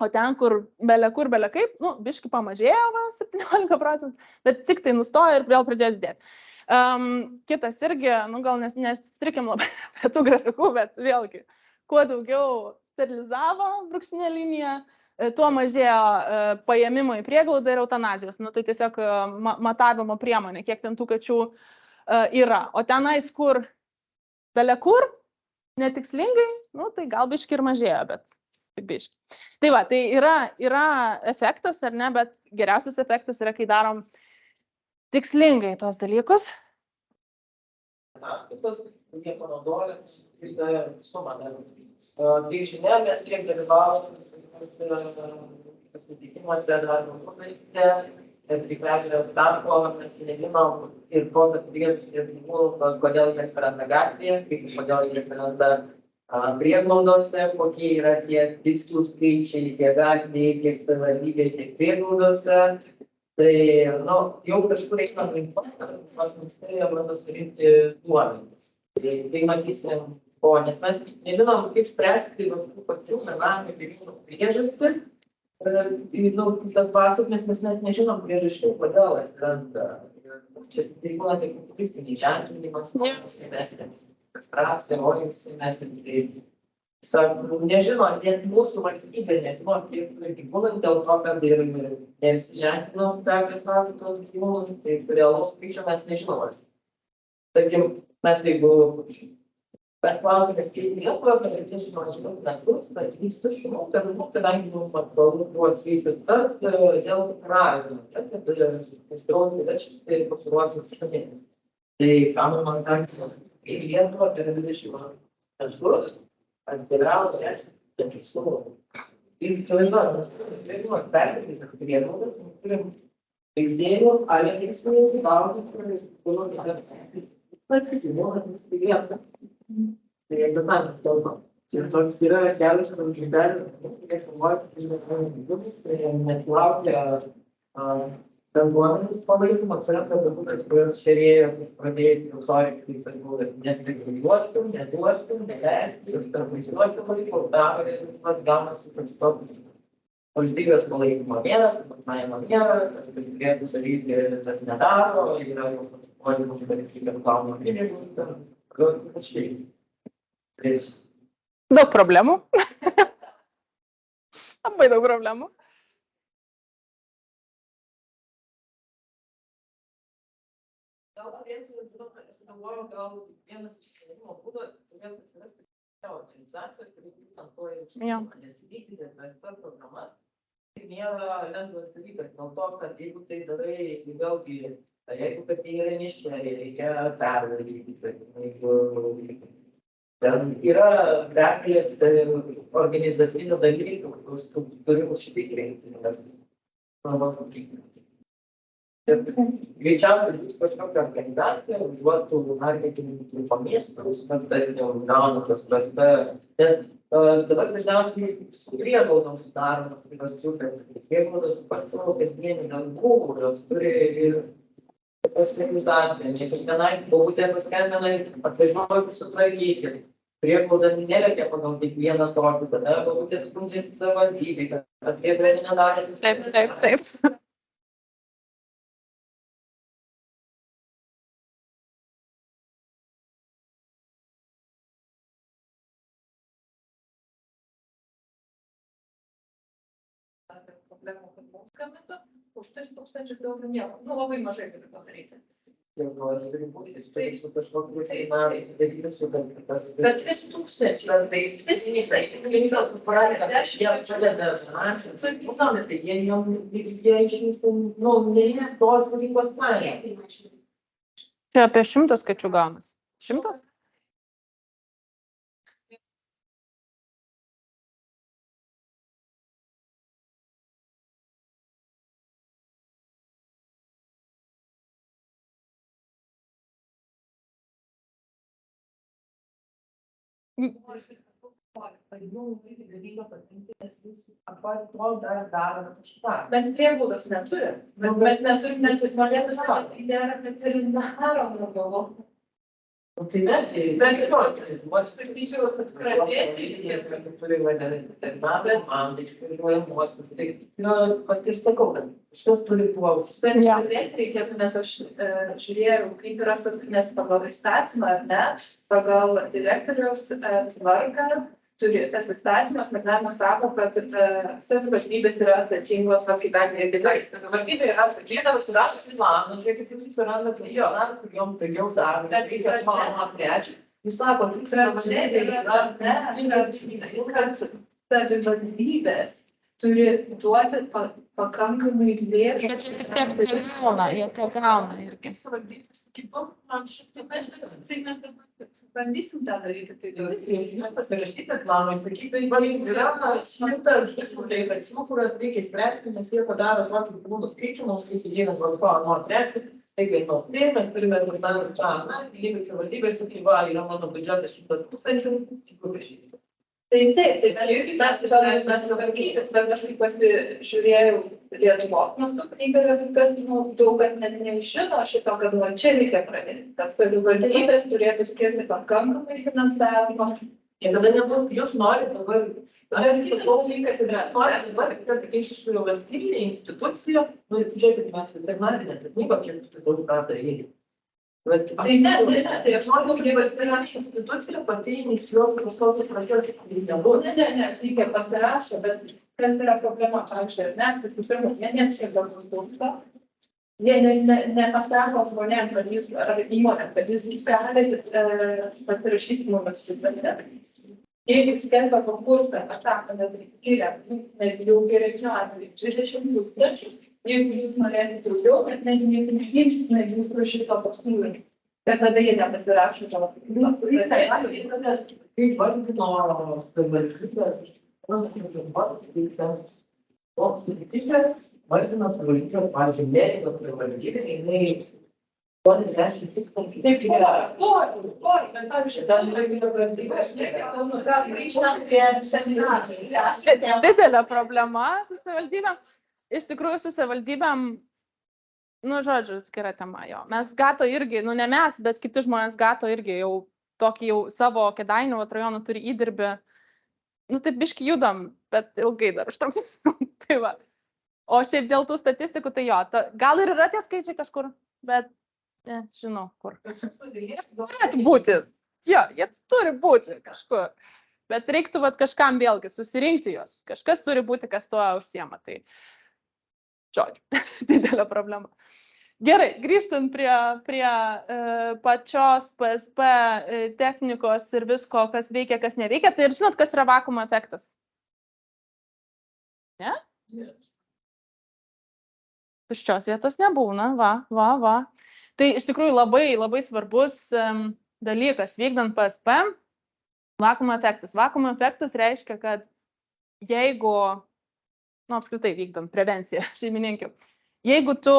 B: O ten, kur belekaip, nu, biški pamažėjo 17%, bet tik tai nustojo ir vėl pradėjo didėti. Kitas irgi, nu, gal nestrikim labai prie tų grafikų, bet vėlgi, kuo daugiau sterilizavo brūkšninė linija, tuo mažėjo paėmimo į prieglaudą ir eutanazijos. Nu, tai tiesiog matavimo priemonė, kiek ten tų kačių yra. O tenais, kur belekur, netikslingai, nu, tai gal biški ir mažėjo, bet tik biški. Tai va, tai yra efektas, ar ne, bet geriausias efektas yra, kai darom tikslingai tos dalykus.
D: Ataskaitos, kurie panaudoja sumą. Tai žinia, mes kiek dalyvaujame susitikimuose darbo grupėse, prikleidžiant darbo, mes nežinom ir kokios priežastys gyvūnų, kodėl jie atsiranda gatvėje, kodėl jie atsiranda prieglaudose, kokie yra tie tikslų skaičiai tiek gatvėje, tiek savivaldybėje, tiek prieglaudose. Tai, nu, jau kažkur einam link to, nors ministerija bando surinkti duomenis. Tai matysim, nes mes nežinom, kaip spręsti tų pačių melanių gyvūnų priežastis. Tas pasekmes mes net nežinom priežasčių, kodėl atsiranda. Čia tai būna taip statistiniai ženklinimas, kastracija, rojimas, nežino, net mūsų valstybė nežino, kiek gyvūnų, dėl to, kad ir nesiženklino prekės tos gyvūnus, tai realaus skaičio mes nežinom. Tarkim, mes jeigu Bet klausimas, kaip Lietuva, per 28 metus, bet vyksta šunų, kadangi mums aktualu buvo skaičius tas dėl paravimo, kad uždrausti vežtis ir pasiruošti šunį. Tai ką man sakė, į Lietuvą per 20 metus atkeliavo 10 šunų. Ir įsivaizduoju, mes turime perkelti prieglaudas, mes turim veisėjų, alekisėjų, gaudytojų, tai jeigu mes kalbam. Ir toks yra kelias konfliktelių, kurie formuojasi, tai net laukia bendruomenės palaikymo, atsiranda bendruomenės, kurios šerėjos pradėti autoriškai, sakau, nespekuluosim, neduosim, neleiskim, užtarvažiuosim laiko, daro, ir gaunasi toks toks valstybės palaikymo nėra, finansavimo nėra, tas, kas turėtų daryti, tas nedaro, yra jau pasipolymus, kad gauna pinigus, panašiai.
B: Daug problemų. Labai daug problemų.
D: Gal turėtų, aš galvoju, gal vienas iš sprendimo būdų turėtų atsirasti organizacija, kuri būtent to ir užtikrina, nes įvykdyti PSP programas tai nėra lengvas dalykas, dėl to, kad jeigu tai darai, vėlgi, jeigu kad tai yra miške, reikia perdaryti, jeigu ten yra begalės organizacinių dalykų, kuriuos tu turi užtikrinti, nes greičiausiai bus kažkokia organizacija, užuotų marketingų po miestus, bet tarkim gauna tas PSP, nes dabar dažniausiai su prieglaudos sudaromas yra sutartis. Prieglaudos pats savo kasdienį darbų, kurios turi ir organizaciją. Čia kiekvienai bobutė paskambina ir atvažiuoju sutvarkyti. Prieglauda nelekia pagal kiekvieną tokį, tada bobutė skundžiasi savivaldybei, kad prieglauda nedaro.
B: Taip.
C: Problemų, kad mums skambintų, už 3000 eurų nieko. Nu, labai mažai gali padaryti.
D: Bet 3000
B: Čia apie 100 skaičių gaunas. 100?
C: Mes prieglaudos neturim. Mes neturim net žmonėtų savo. Nėra veterinaro normalu.
D: Tai
C: Aš sakyčiau, kad pradėti reikėtų.
D: turi vadinti veterinarą, man išvažiuoja mostas. Tai pat ir sakau, kad šitas turi tuos.
C: Bet pradėti reikėtų, nes aš žiūrėjau, kaip yra, nes pagal įstatymą, ar ne, pagal direktoriaus tvarką, tas įstatymas, Magnano sako, kad savivaldybės yra atsakingos, kaip ir bizais. Savivaldybė yra atsakinga, surašas
D: Islano, žiūrėkit, jūs susiranda klientą, kuriuom pigiau daro, reikia planą trečią. Jūs sako,
C: savivaldybės turi duoti pakankamai lėšų.
B: Bet čia tik jie gauna irgi.
D: Savivaldybės kitom, man šiek
C: Mes bandysim tą daryti.
D: tiek pasirašyti planą, sakyti, yra 100 kačių, kurios reikia spręsti, nes jie padaro tokį gyvūnų skaičių, mums reikia jį vartoja nuo trečių, tai kainos tai, mes turime turėti planą, lygiai savivaldybės sakyva, yra mano biudžetas 100 000,
C: Tai taip, mes tvarkytis, bet aš kaip pasižiūrėjau Lietuvos mastu, kaip yra viskas, daug kas net nežino šito, kad čia reikia pradėti, kad savivaldybės turėtų skirti pakankamai finansavimą.
D: Niekada nebus, jūs norite dabar,
C: Kitas dalykas yra,
D: norite dabar, kad iš valstybinė institucija, žiūrėkit, mes veterinarinė tarnyba, kiek daug ką daryti.
C: tai aš noriu,
D: kaip valstybinė institucija pati inicijuotų paslaugų pradėti, kuris nebuvo.
C: Ne, reikia pasirašo, bet kas yra problema, pavyzdžiui, ne, visų pirma, jie neatskirdo produkto, jie nepasako žmonėms, kad jūs, ar įmonėm, kad jūs galite pasirašyti nuomas sutartį. Jeigu skelbia konkursą, ataką skiria, jau geresniu atveju 20 tūkstančių, jeigu jūs norėsite daugiau, bet negi jūs neginčysite jūsų šito pasiūlymą. Bet tada jie nepasirašo to.
D: Kaip vardino savivaldybės, o susitikė vardino savivaldybės, pavyzdžiui, Neringos savivaldybė, jinai 80 tūkstančių.
C: Taip, bet pavyzdžiui,
A: Grįžtam prie seminarų.
B: Didelė problema su savivaldybėm. Iš tikrųjų, su savivaldybėm, nu, žodžiu, atskira tema jo. Mes Gato irgi, nu, ne mes, bet kiti žmonės Gato irgi jau tokį jau savo Kėdainių rajoną turi įdirbį. Nu, taip biški judam, bet ilgai dar užtruks. Tai va. O šiaip dėl tų statistikų, tai jo, gal ir yra tie skaičiai kažkur, bet žinau, kur. Turėtų būti. Jo, jie turi būti kažkur. Bet reiktų vat, kažkam vėlgi susirinkti juos. Kažkas turi būti, kas tuo užsiema. Tai, žodžiu, didelė problema. Gerai, grįžtant prie pačios PSP technikos ir visko, kas veikia, kas neveikia. Tai ir žinot, kas yra vakuumo efektas? Ne? Tuščios vietos nebūna, va. Tai iš tikrųjų labai svarbus dalykas vykdant PSP, vakuumo efektas. Vakuumo efektas reiškia, kad jeigu, nu apskritai vykdant prevenciją šeimininkių, jeigu tu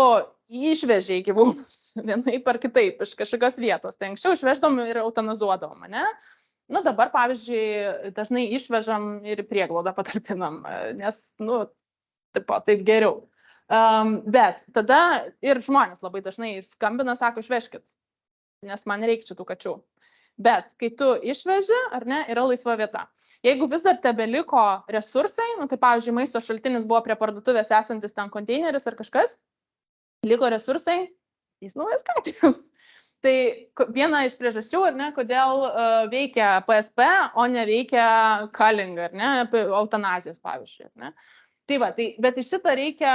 B: išvežiai gyvūnus vienaip ar kitaip iš kažkokios vietos, tai anksčiau išveždom ir eutanazuodavom, ne? Nu dabar, pavyzdžiui, dažnai išvežam ir prieglaudą patalpinam, nes, nu, taip geriau. Bet tada ir žmonės labai dažnai skambina, sako, išvežkit, nes man reikia čia tų kačių. Bet kai tu išveži, ar ne, yra laisva vieta. Jeigu vis dar tebeliko resursai, nu tai pavyzdžiui, maisto šaltinis buvo prie parduotuvės esantis ten konteineris ar kažkas, liko resursai, jis naujas katės. Tai viena iš priežasčių, ar ne, kodėl veikia PSP, o neveikia culling, ar ne, eutanazijos pavyzdžiui, ar ne. Tai va, bet iš šitą reikia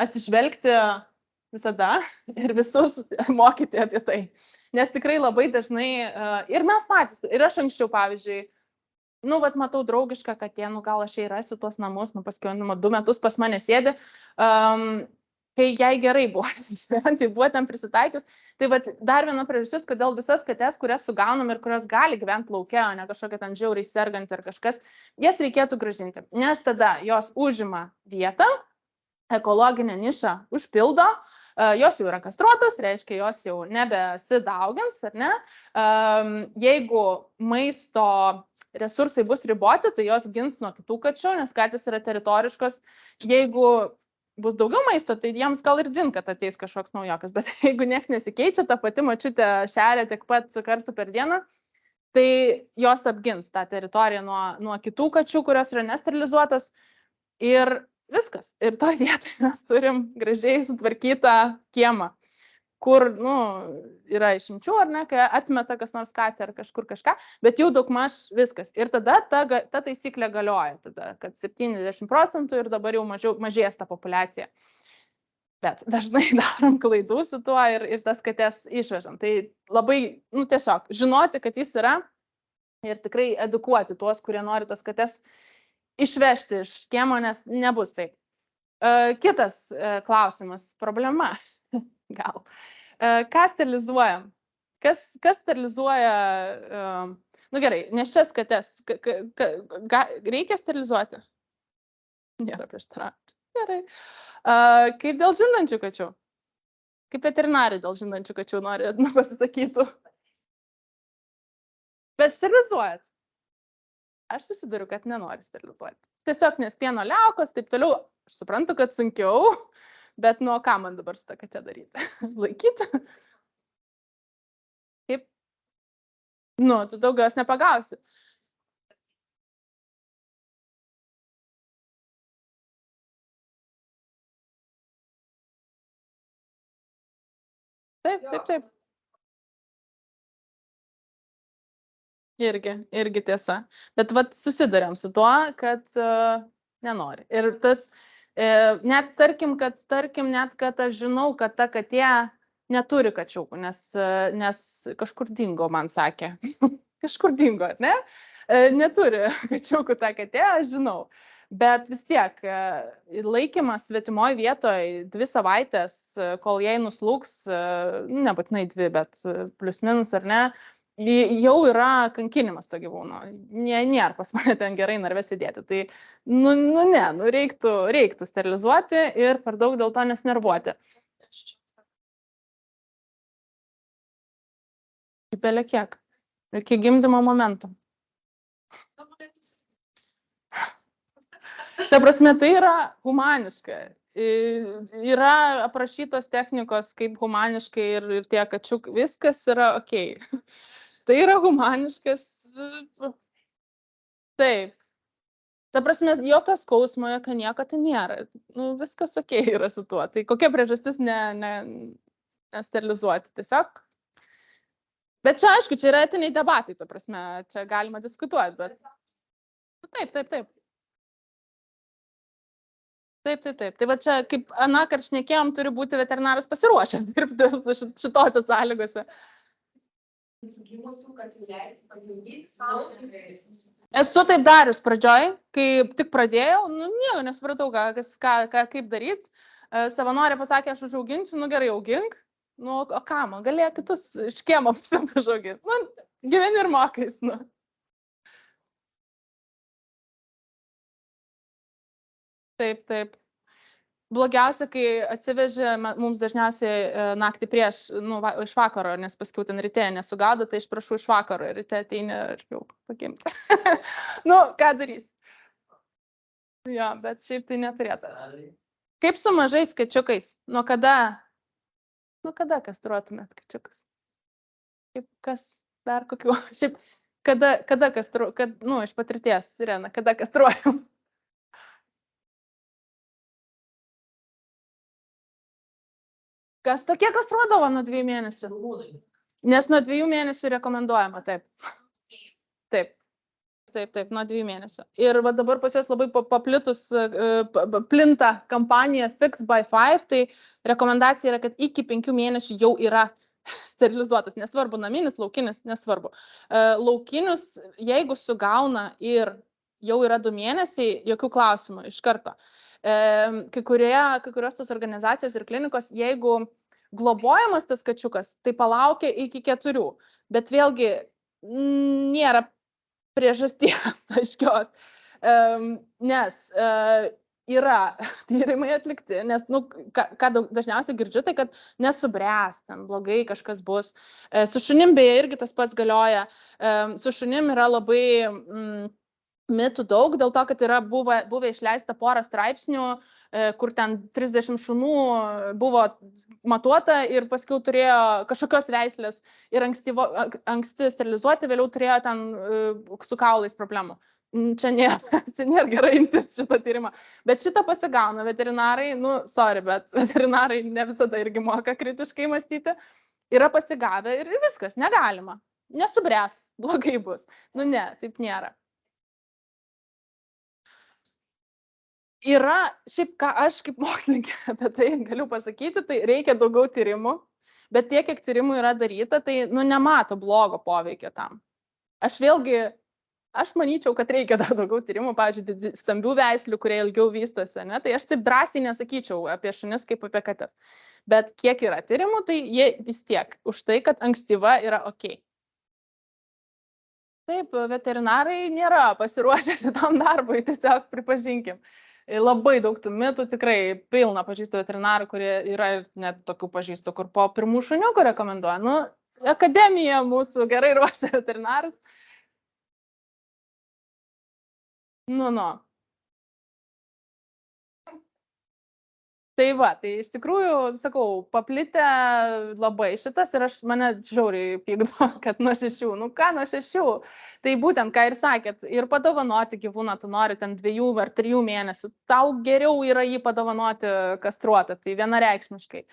B: atsižvelgti visada ir visus mokyti apie tai. Nes tikrai labai dažnai, ir mes patys, ir aš anksčiau, pavyzdžiui, nu, vat matau draugišką katė, nu, gal aš jai rasiu tuos namus, nu, paskiau 2 metus pas mane sėdi, kai jai gerai buvo, tai buvo ten prisitaikęs. Tai vat dar viena priežastis, kodėl visas kates, kurias sugaunam ir kurios gali gyventi lauke, o ne kažkokia ten žiauriai serganti ar kažkas, jas reikėtų grąžinti, nes tada jos užima vietą, ekologinę nišą užpildo, jos jau yra kastruotos, reiškia, jos jau nebesidaugins, ar ne? Jeigu maisto resursai bus riboti, tai jos gins nuo kitų kačių, nes katės yra teritoriškos. Jeigu bus daugiau maisto, tai jiems gal ir dzin, kad ateis kažkoks naujokas, bet jeigu nieks nesikeičia, ta pati močiutė šeria tik pat kartų per dieną, tai jos apgins tą teritoriją nuo kitų kačių, kurios yra nesterilizuotos. Ir viskas. Ir to vietoje mes turim gražiai sutvarkytą kiemą, kur, nu, yra išimčių, ar ne, kai atmeta kas nors katę ar kažkur kažką, bet jau daugmaž viskas. Ir tada ta taisyklė galioja, tada, kad 70% ir dabar jau mažės ta populiacija. Bet dažnai darom klaidų su tuo ir tas kates išvežam. Tai labai, nu, tiesiog žinoti, kad jis yra ir tikrai edukuoti tuos, kurie nori tas kates išvežti iš kiemo, nes nebus taip. Kitas klausimas, problema, gal. Ką sterilizuojam? Kas sterilizuoja, nu gerai, nėščias kates, reikia sterilizuoti? Nėra prieštaraujančių. Gerai. Kaip dėl žindančių kačių? Kaip veterinarai dėl žindančių kačių nori pasisakytų? Bet sterilizuojat? Aš susiduriu, kad nenori sterilizuoti. Tiesiog nes pieno liaukos, taip toliau, aš suprantu, kad sunkiau, bet nu, ką man dabar su ta katė daryti? Laikyti? Kaip? Nu, tu daugiau jos nepagausi. Taip. Irgi tiesa. Bet vat susiduriam su tuo, kad nenori. Ir tas Net tarkim, kad aš žinau, kad ta katė neturi kačiukų, nes kažkur dingo, man sakė. Kažkur dingo, ne? Neturi kačiukų ta katė, aš žinau. Bet vis tiek, laikymas svetimoje vietoje 2 savaitės, kol jai nuslūgs, nebūtinai 2, bet plius minus ar ne, jau yra kankinimas to gyvūno. Nėra pas mane ten gerai narve sėdėti. Tai, reiktų sterilizuoti ir per daug dėl to nesnervuoti. Pelė kiek? Iki gimdymo momento. Ta prasme, tai yra humaniška. Yra aprašytos technikos, kaip humaniškai ir tie kačiuk, viskas yra okei. Tai yra humaniškas. Taip. Ta prasme, jokio skausmo, jokio nieko tai nėra. Viskas okei yra su tuo. Tai kokia priežastis nesterilizuoti? Tiesiog. Bet čia, aišku, čia yra etiniai debatai, ta prasme, čia galima diskutuoti, bet. Taip. Tai va čia, kaip anakart šnekėjom, turi būti veterinaras pasiruošęs dirbti šitose sąlygose. Esu taip darius pradžioj, kai tik pradėjau, nieko nesupratau, kaip daryti. Savanorė pasakė, aš užauginsiu, gerai, augink. O ką, man galėjo kitus iš kiemo pasiimti užauginti. Gyveni ir mokais, Taip. Blogiausia, kai atsivežė, mums dažniausiai naktį prieš, iš vakaro, nes paskiau ten ryte nesugaudo, tai aš prašau iš vakaro ir ryte ateini ir jau pakimti. Ką darys? Jo, bet šiaip tai neturėtų. Kaip su mažais kačiukais? Nuo kada kastruotumėt kačiukus? Kas dar kokių? Šiaip, kada kastruojam? Iš patirties, Irena, kada kastruojam? Kas tokie kastruodavo nuo 2 mėnesių? Nes nuo 2 mėnesių rekomenduojama, taip. Taip, nuo 2 mėnesių. Ir va dabar pas jas labai plinta kampanija Fix by 5, tai rekomendacija yra, kad iki 5 mėnesių jau yra sterilizuotas. Nesvarbu, naminis, laukinis, nesvarbu. Laukinius, jeigu sugauna ir jau yra 2 mėnesiai, jokių klausimų iš karto. Kai kurios tos organizacijos ir klinikos, jeigu globojamas tas kačiukas, tai palaukia iki 4. Bet vėlgi nėra priežasties aiškios, nes yra tyrimai atlikti, nes, ką dažniausiai girdžiu, tai kad nesubręs, ten blogai kažkas bus. Su šunim beje irgi tas pats galioja. Su šunim yra labai mitų daug, dėl to, kad yra buvę išleista porą straipsnių, kur ten 30 šunų buvo matuota ir paskiau turėjo kažkokios veislės ir anksti sterilizuoti, vėliau turėjo ten su kaulais problemų. Čia nėra gerai imtis šitą tyrimą. Bet šitą pasigauna veterinarai, bet veterinarai ne visada irgi moka kritiškai mąstyti, yra pasigavę ir viskas, negalima. Nesubręs, blogai bus. Ne, taip nėra. Yra, šiaip ką aš kaip mokslininkė apie tai galiu pasakyti, tai reikia daugiau tyrimų, bet tiek, kiek tyrimų yra daryta, tai nemato blogo poveikio tam. Aš manyčiau, kad reikia dar daugiau tyrimų, pavyzdžiui, stambių veislių, kurie ilgiau vystosi, ne? Tai aš taip drąsiai nesakyčiau apie šunis kaip apie kates. Bet kiek yra tyrimų, tai jie vis tiek už tai, kad ankstyva yra okei. Taip, veterinarai nėra pasiruošę šitam darbui, tiesiog pripažinkim. Labai daug tų mitų, tikrai pilna pažįstų veterinarų, kurie yra net tokių pažįstų, kur po pirmų šuniukų rekomenduoja. Akademija mūsų gerai ruošia veterinarus. Tai va, tai iš tikrųjų, sakau, paplitę labai šitas ir mane žiauriai pykdo, kad nuo 6, ką nuo 6, tai būtent, ką ir sakėt, ir padovanoti gyvūną, tu nori ten 2 ar 3 mėnesių, tau geriau yra jį padovanoti kastruotą, tai vienareikšmiškai.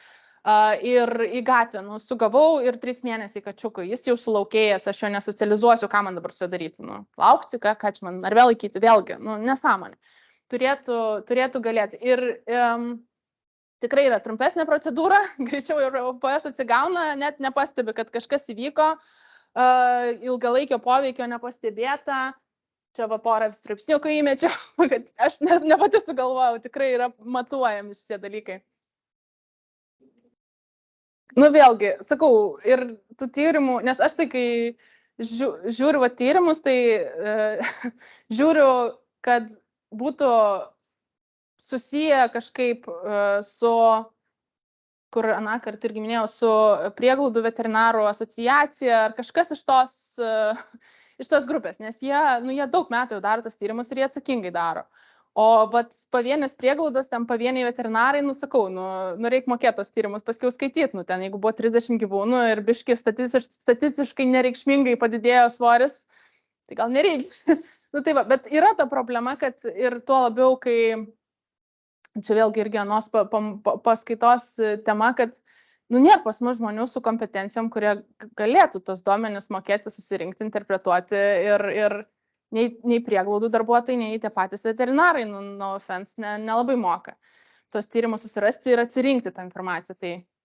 B: Ir į gatvę, sugavau ir 3 mėnesiai kačiukui, jis jau sulaukėjęs, aš jo nesocializuosiu, ką man dabar su juo daryti, laukti, ką čia man, ar vėl laikyti, vėlgi, nesąmonė. turėtų galėti. Ir tikrai yra trumpesnė procedūra, greičiau ir OPS atsigauna, net nepastebi, kad kažkas įvyko, ilgalaikio poveikio nepastebėta. Čia va porą straipsniukų įmečiau, kad aš ne pati sugalvojau, tikrai yra matuojami šitie dalykai. Nu vėlgi, sakau, ir tų tyrimų, nes aš tai, kai žiūriu tyrimus, tai žiūriu, kad būtų susiję kažkaip su, kur anakart irgi minėjau, su prieglaudų veterinarų asociacija ar kažkas iš tos grupės, nes jie daug metų jau daro tos tyrimus ir jie atsakingai daro. O pavienės prieglaudos, ten pavieniai veterinarai, sakau, reikia mokėti tos tyrimus, paskiau skaityti, ten jeigu buvo 30 gyvūnų ir biški statistiškai nereikšmingai padidėjo svoris, tai gal nereikia. Tai va, bet yra ta problema, kad ir tuo labiau, kai čia vėlgi irgi anos paskaitos tema, kad nėra pas mus žmonių su kompetencijom, kurie galėtų tos duomenis mokėti, susirinkti, interpretuoti ir nei prieglaudų darbuotojai, nei tie patys veterinarai, no offense, nelabai moka tos tyrimus susirasti ir atsirinkti tą informaciją.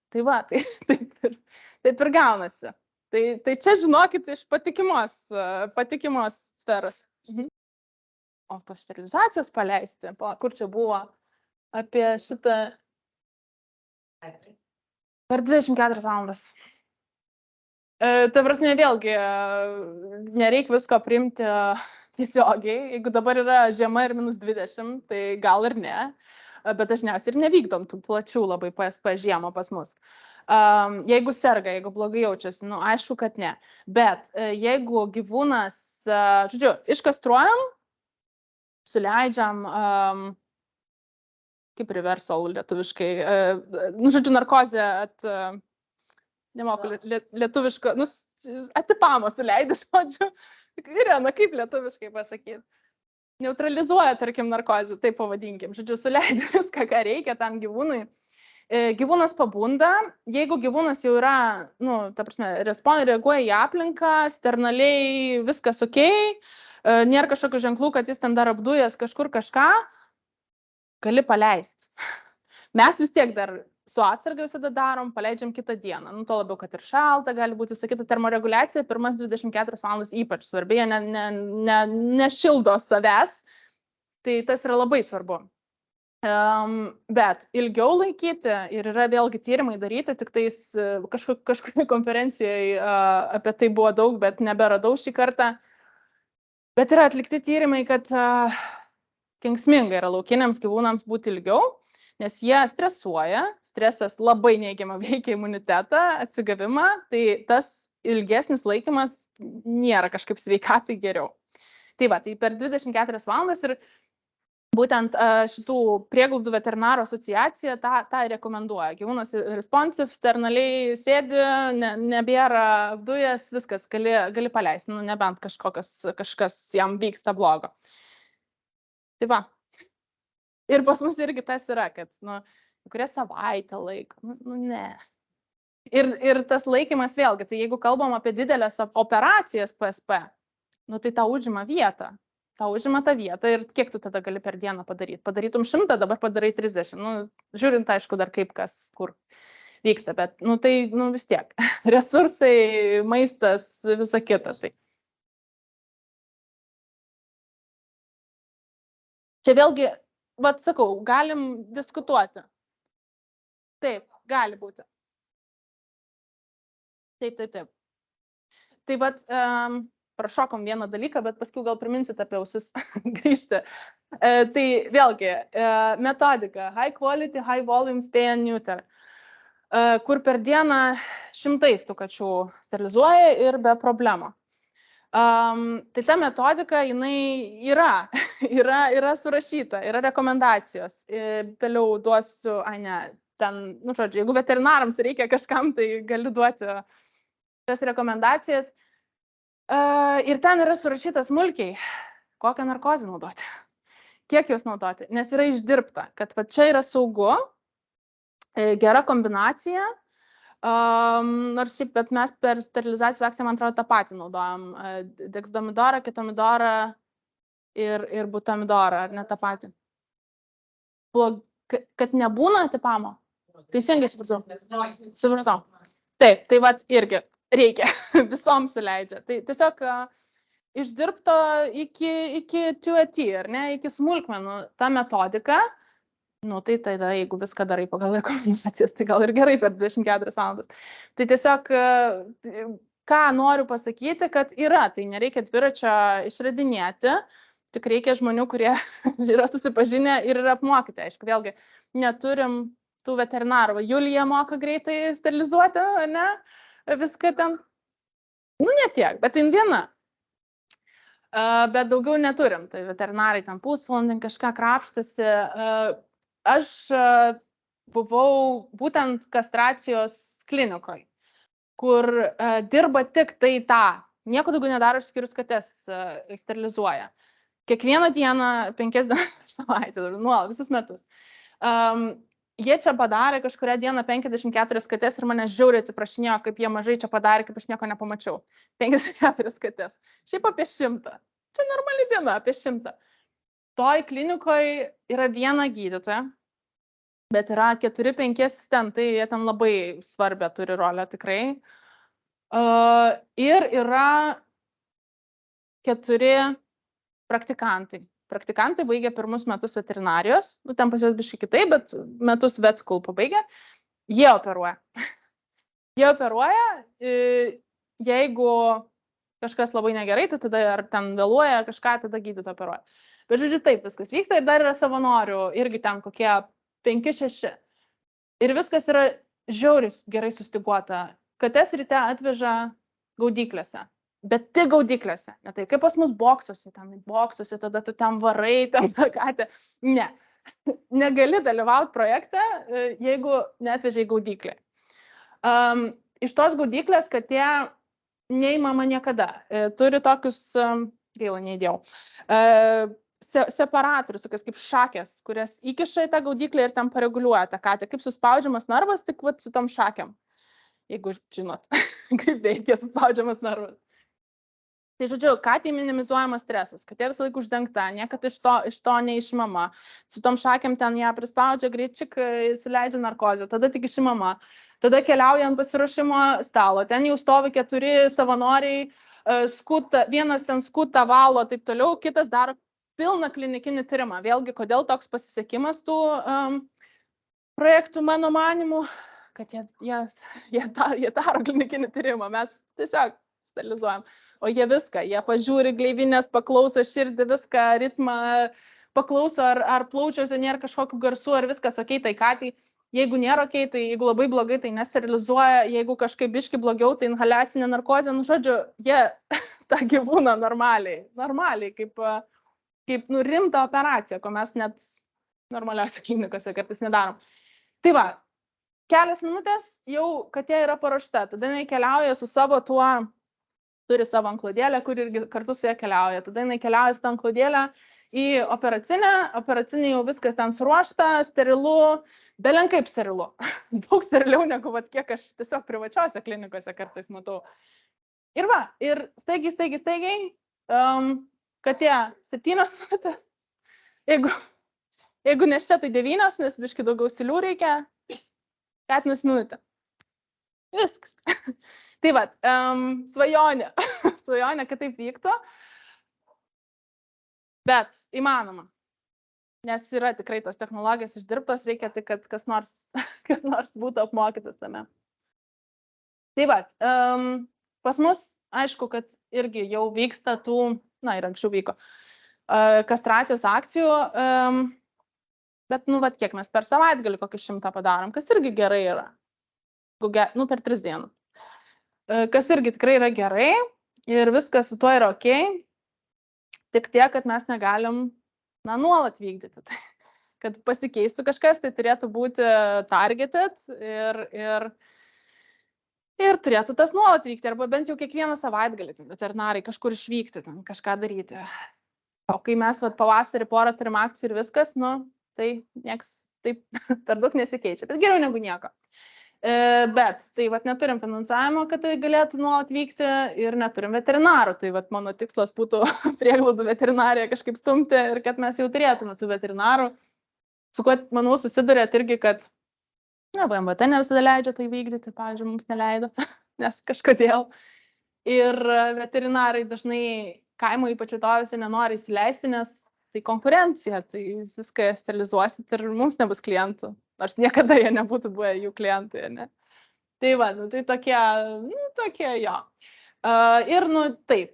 B: Tai va, taip ir gaunasi. Tai čia žinokit iš patikimos sferos. O po sterilizacijos paleisti, kur čia buvo apie šitą per 24 valandas. Ta prasme, vėlgi, nereikia visko priimti tiesiogiai. Jeigu dabar yra žiema ir -20, tai gal ir ne, bet dažniausiai ir nevykdom tų plačių labai PSP žiemą pas mus. Jeigu serga, jeigu blogai jaučiasi, aišku, kad ne. Bet jeigu gyvūnas, žodžiu, iškastruojam, suleidžiam, kaip reversal lietuviškai, žodžiu, narkozė nemoku lietuviško, atipamo suleidė, žodžiu, Irena, kaip lietuviškai pasakyti, neutralizuoja, tarkim, narkozę, taip pavadinkim, žodžiu, suleidė viską, ką reikia tam gyvūnui. Gyvūnas pabunda, jeigu gyvūnas jau yra, ta prasme, reaguoja į aplinką, sternaliai viskas okei, nėra kažkokių ženklų, kad jis ten dar apdujęs kažkur kažką, gali paleisti. Mes vis tiek dar su atsarga visada darom, paleidžiam kitą dieną. Tuo labiau, kad ir šalta, gali būti visą termoreguliacija, pirmas 24 valandas ypač svarbi, jie nešildo savęs, tai tas yra labai svarbu. Bet ilgiau laikyti ir yra vėlgi tyrimai daryti, tik tais kažkurioje konferencijoje apie tai buvo daug, bet neberadau šį kartą. Bet yra atlikti tyrimai, kad kenksminga yra laukiniams gyvūnams būti ilgiau, nes jie stresuoja, stresas labai neigiamai veikia imunitetą, atsigavimą, tai tas ilgesnis laikymas nėra kažkaip sveikatai geriau. Tai va, tai per 24 valandas ir būtent šitų prieglaudų veterinaro asociacija tą rekomenduoja. Gyvūnas responsive, sternaliai sėdi, nebėra apdujęs, viskas, gali paleisti, nebent kažkas jam vyksta blogo. Tai va. Ir pas mus irgi tas yra, kad, kurie savaitę laiko, ne. Ir tas laikymas vėlgi, tai jeigu kalbam apie didelės operacijas PSP, tai tau užima vietą. Tau užima tą vietą ir kiek tu tada gali per dieną padaryti? Padarytum 100, dabar padarai 30. Žiūrint, aišku, dar kaip kas, kur vyksta, bet, tai, vis tiek. Resursai, maistas, visa kita, tai. Čia vėlgi, sakau, galim diskutuoti. Taip, gali būti. Taip. Tai prašokom vieną dalyką, bet paskui gal priminsit apie ausis grįžti. Tai vėlgi, metodika, high quality, high volume spay and neuter, kur per dieną 100 tų kačių sterilizuoja ir be problemų. Tai ta metodika, jinai yra surašyta, yra rekomendacijos. Vėliau duosiu, žodžiu, jeigu veterinarams reikia kažkam, tai galiu duoti tas rekomendacijas. Ir ten yra surašyta smulkiai, kokią narkozę naudoti, kiek jos naudoti, nes yra išdirbta, kad čia yra saugu, gera kombinacija, nors šiaip, bet mes per sterilizacijos akciją, man atrodo, tą patį naudojam, dexdomidorą, ketomidorą ir butamidorą, ar ne tą patį? kad nebūna tipamo. Teisingai supratau. Taip, tai vat irgi reikia, visoms suleidžia. Tai tiesiog išdirbto iki TUAT, ar ne, iki smulkmenų ta metodika, nu tai tada, jeigu viską darai pagal rekomendacijas, tai gal ir gerai per 24 valandas. Tai tiesiog, ką noriu pasakyti, kad yra, tai nereikia dviračio išradinėti, tik reikia žmonių, kurie yra susipažinę ir yra apmokyti. Aišku, vėlgi, neturim tų veterinarų. Julija moka greitai sterilizuoti, ar ne? Viską ten. Nu, ne tiek, bet ten viena. Bet daugiau neturim. Tai veterinarai ten pusvalandį kažką krapštasi. Aš buvau būtent kastracijos klinikoje, kur dirba tik tai tą. Nieko daugiau nedaro, išskyrus kates sterilizuoja. Kiekvieną dieną 5 dienas per savaitę, nuolat, visus metus. Jie čia padarė kažkurią dieną 54 kates ir mane žiauriai atsiprašinėjo, kaip jie mažai čia padarė, kaip aš nieko nepamačiau. 54 kates. Šiaip apie 100. Čia normali diena, apie 100. Toj klinikoje yra viena gydytoja, bet yra 4-5 asistentai, jie ten labai svarbę turi rolę tikrai. Ir yra 4 praktikantai. Praktikantai baigė pirmus metus veterinarijos, nu ten pas juos biškai kitaip, bet metus vet school pabaigė, jie operuoja. Jie operuoja, jeigu kažkas labai negerai, tai tada ar ten vėluoja kažką, tada gydytoja operuoja. Bet žodžiu, taip viskas vyksta ir dar yra savanorių, irgi ten kokie 5-6. Ir viskas yra žiauriai gerai sustiguota. Kates ryte atveža gaudyklėse. Bet tik gaudyklėse. Ne tai kaip pas mus boksuose, tada tu ten varai, ten katė. Ne. Negali dalyvauti projekte, jeigu neatvežiai gaudyklę. Iš tos gaudyklės katė neįmama niekada. Turi tokius, gaila neįdėjau, separatorius, tokias kaip šakės, kurias įkiša į tą gaudyklę ir ten pareguliuoja tą katę. Kaip suspaudžiamas narvas, tik vat su tom šakėm. Jeigu žinot, kaip veikia suspaudžiamas narvas. Tai žodžiu, katei minimizuojamas stresas, katė visą laiką uždengta, niekad iš to neišimama. Su tom šakėm ten ją prispaudžia, greičik suleidžia narkozę, tada tik išimama. Tada keliauja ant pasiruošimo stalo, ten jau stovi 4 savanoriai, vienas ten skutą valo, taip toliau, kitas daro pilną klinikinį tyrimą. Vėlgi, kodėl toks pasisekimas tų projektų mano manimu, kad jie daro klinikinį tyrimą, mes tiesiog sterilizuojam. O jie viską, jie pažiūri gleivinės, paklauso širdį, viską, ritmą, paklauso, ar plaučiuose nėra kažkokių garsų, ar viskas okei, tai katei. Jeigu nėra okei, tai jeigu labai blogai, tai nesterilizuoja, jeigu kažkaip biški blogiau, tai inhaliacinė narkozė, nu žodžiu, jie tą gyvūną normaliai, kaip rimta operacija, ko mes net normaliausiose klinikose kartais nedarom. Tai va, kelias minutės jau katė yra paruošta, tada jinai keliauja su savo tuo, turi savo antklodėlę, kur irgi kartu su ją keliauja. Tada jinai keliauja su tą antklodėlę į operacinę jau viskas ten suruošta, sterilu, belenkaip sterilu. Daug steriliau negu kiek aš tiesiog privačiose klinikose kartais matau. Ir va, ir staigiai, katė 7 minutės, jeigu ne čia, tai 9, nes biškai daugiau silių reikia, 4 minutės. Viskas. Tai va, svajonė, kad taip vyktų, bet įmanoma, nes yra tikrai tos technologijos išdirbtos, reikia tik, kad kas nors būtų apmokytas tame. Tai va, pas mus, aišku, kad irgi jau vyksta tų, ir anksčiau vyko, kastracijos akcijų, bet, kiek mes per savaitgalį kokį 100 padarom, kas irgi gerai yra, per 3 dienų. Kas irgi tikrai yra gerai ir viskas su tuo yra okei, tik tiek, kad mes negalim nuolat vykdyti. Kad pasikeistų kažkas, tai turėtų būti targeted ir turėtų tas nuolat vykti, arba bent jau kiekvieną savaitgalį veterinarai kažkur išvykti, kažką daryti. O kai mes pavasarį porą turim akcijų ir viskas, tai nieks taip per daug nesikeičia, bet geriau negu nieko. Bet tai neturim finansavimo, kad tai galėtų nuolat vykti ir neturim veterinarų. Tai mano tikslas būtų prieglaudų veterinariją kažkaip stumti ir kad mes jau turėtume tų veterinarų su kuo, manau, susidurėt irgi, kad VMVT ne visada leidžia tai vykdyti, pavyzdžiui, mums neleido, nes kažkodėl. Ir veterinarai dažnai kaimo ypač vietovėse nenori įsileisti, nes tai konkurencija, tai viską sterilizuosit ir mums nebus klientų, nors niekada jie nebūtų buvę jų klientai, ne? Tai va, tai tokie jo. Ir, taip,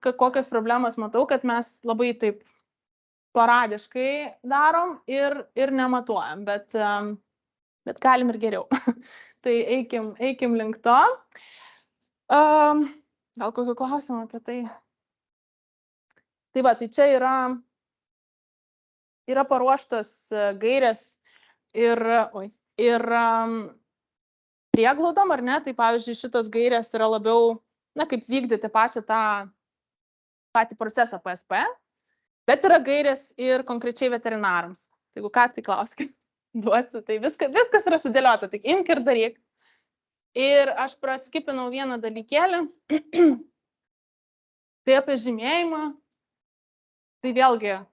B: kokios problemas matau, kad mes labai taip paradiškai darom ir nematuojam, bet galim ir geriau. Tai eikim link to. Gal kokių klausimų apie tai? Tai va, tai čia yra paruoštos gairės ir prieglaudom, ar ne? Tai pavyzdžiui, šitos gairės yra labiau, kaip vykdyti patį procesą PSP, bet yra gairės ir konkrečiai veterinarams. Tai jeigu ką, tai klauskit, duosiu, tai viskas yra sudėliota, tik imk ir daryk. Ir aš praskipinau vieną dalykėlį, tai apie žymėjimą, tai vėlgi,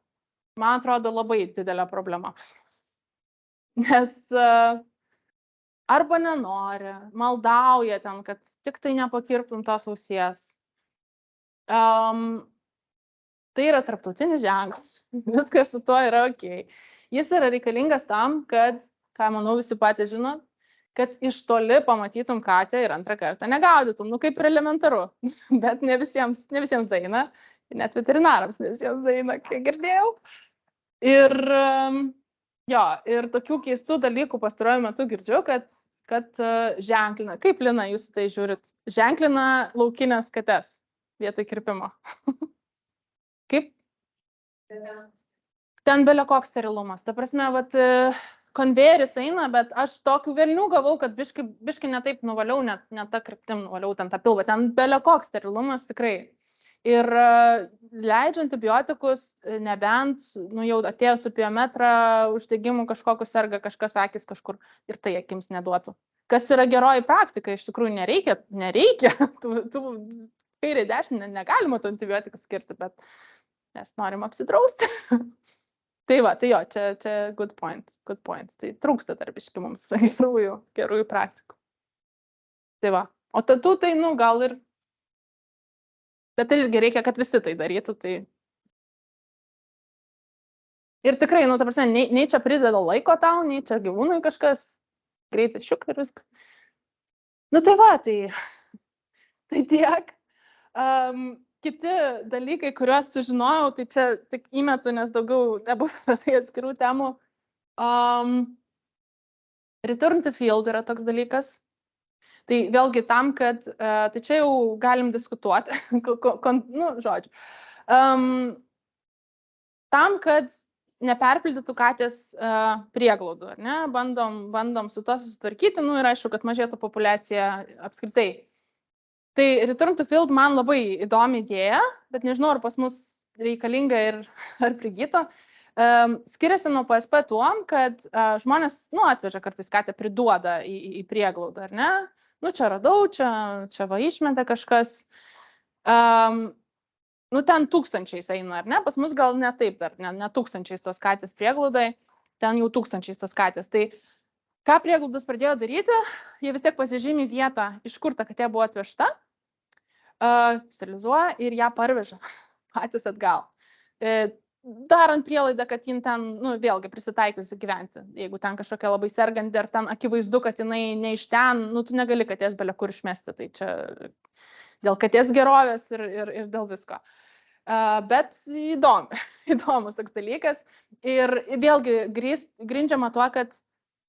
B: man atrodo, labai didelė problema pas mus. Nes arba nenori, maldauja ten, kad tik tai nepakirptum tos ausies. Tai yra tarptautinis ženklas, viskas su tuo yra ok. Jis yra reikalingas tam, kad, ką manau visi patys žinot, kad iš toli pamatytum katę ir antrą kartą negaudytum, kaip ir elementaru, bet ne visiems daina, net veterinarams ne visiems daina, kiek girdėjau. Ir tokių keistų dalykų pastaruoju metu girdžiu, kad ženklina, kaip Lina jūs tai žiūrit, ženklina laukinės kates vietoj kirpimo. Kaip? Ten belio koks sterilumas. Ta prasme, konvejeris eina, bet aš tokių velnių gavau, kad biški ne taip nuvaliau, ne tą kryptim nuvaliau ten tą pilvą. Ten belio koks sterilumas tikrai. Ir leidžia antibiotikus, nebent, jau atėjo su piometrą, uždegimų kažkokiu serga, kažkas akis kažkur ir tai akims neduotų. Kas yra geroji praktika, iš tikrųjų nereikia. Tų kairė dešinė negalima tų antibiotikus skirti, bet mes norim apsidrausti. Tai va, tai jo, čia good point. Tai trūksta tarpiškai mums gerųjų praktikų. Tai va, o tų tai, gal ir, bet irgi reikia, kad visi tai darytų, tai. Ir tikrai, ta prasme, nei čia prideda laiko tau, nei čia gyvūnui kažkas, greitai šiuk ir viskas. Tai va, tai tiek. Kiti dalykai, kuriuos sužinojau, tai čia tik įmetu, nes daugiau nebus apie tai atskirų temų. Return to field yra toks dalykas. Tai vėlgi tam, kad, tai čia jau galim diskutuoti, žodžiu. Tam, kad neperpildytų katės prieglaudų, ar ne? Bandom su to susitvarkyti, ir aišku, kad mažėtų populiacija apskritai. Tai Return to Field man labai įdomi idėja, bet nežinau, ar pas mus reikalinga ar prigyto. Skiriasi nuo PSP tuom, kad žmonės, atveža kartais katę priduoda į prieglaudą, ar ne? Čia radau, čia va išmetė kažkas. Ten tūkstančiais eina, ar ne? Pas mus gal ne taip dar, ne tūkstančiais tos katės prieglaudai, ten jau tūkstančiais tos katės. Tai ką prieglaudos pradėjo daryti, jie vis tiek pasižymi vietą, iš kur ta katė buvo atvežta, sterilizuoja ir ją parveža patys atgal. Darant prielaidą, kad jin ten, vėlgi prisitaikiusi gyventi. Jeigu ten kažkokia labai serganti, ar ten akivaizdu, kad jinai ne iš ten, tu negali katės belia kur išmesti. Tai čia dėl katės gerovės ir dėl visko. Bet įdomus toks dalykas. Ir vėlgi grindžiama tuo, kad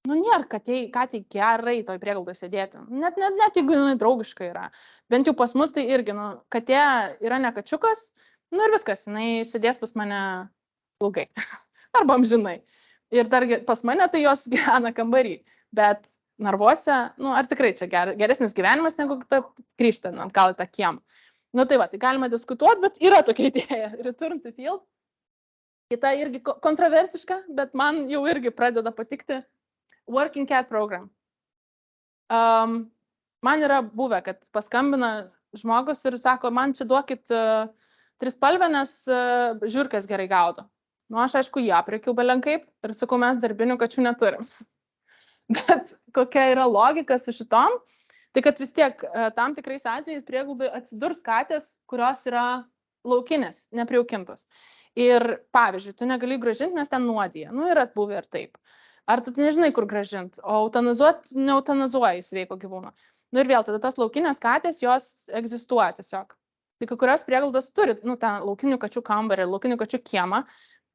B: nėra katei gerai toj prieglaudoje sėdėti. Net jeigu jinai draugiška yra. Bent jau pas mus tai irgi, katė yra ne kačiukas, ir viskas, jinai sėdės pas mane ilgai. Arba amžinai. Ir dar pas mane tai jos gyvena kambarį. Bet narvuose, ar tikrai čia geresnis gyvenimas, negu grįžti gal į tą kiemą. Tai va, tai galima diskutuoti, bet yra tokia idėja. Return to Field. Kita irgi kontroversiška, bet man jau irgi pradeda patikti. Working Cat Program. Man yra buvę, kad paskambina žmogus ir sako, man čia duokit trispalvę, nes žiurkės gerai gaudo. Nu, aš aišku, ją prekiau belenkaip ir sakau, mes darbinių kačių neturim. Bet kokia yra logika su šitom, tai kad vis tiek tam tikrais atvejais prieglaudai atsidurs katės, kurios yra laukinės, nepriaukintos. Ir pavyzdžiui, tu negali grąžinti, nes ten nuodija. Nu, yra buvę ir taip. Ar tu nežinai, kur grąžinti, o eutanizuoti neutanizuoji sveiko gyvūno. Nu ir vėl, tada tos laukinės katės, jos egzistuoja tiesiog. Tai kai kurios prieglaudos turi, nu, ten laukinių kačių kambarį, laukinių kačių kiemą.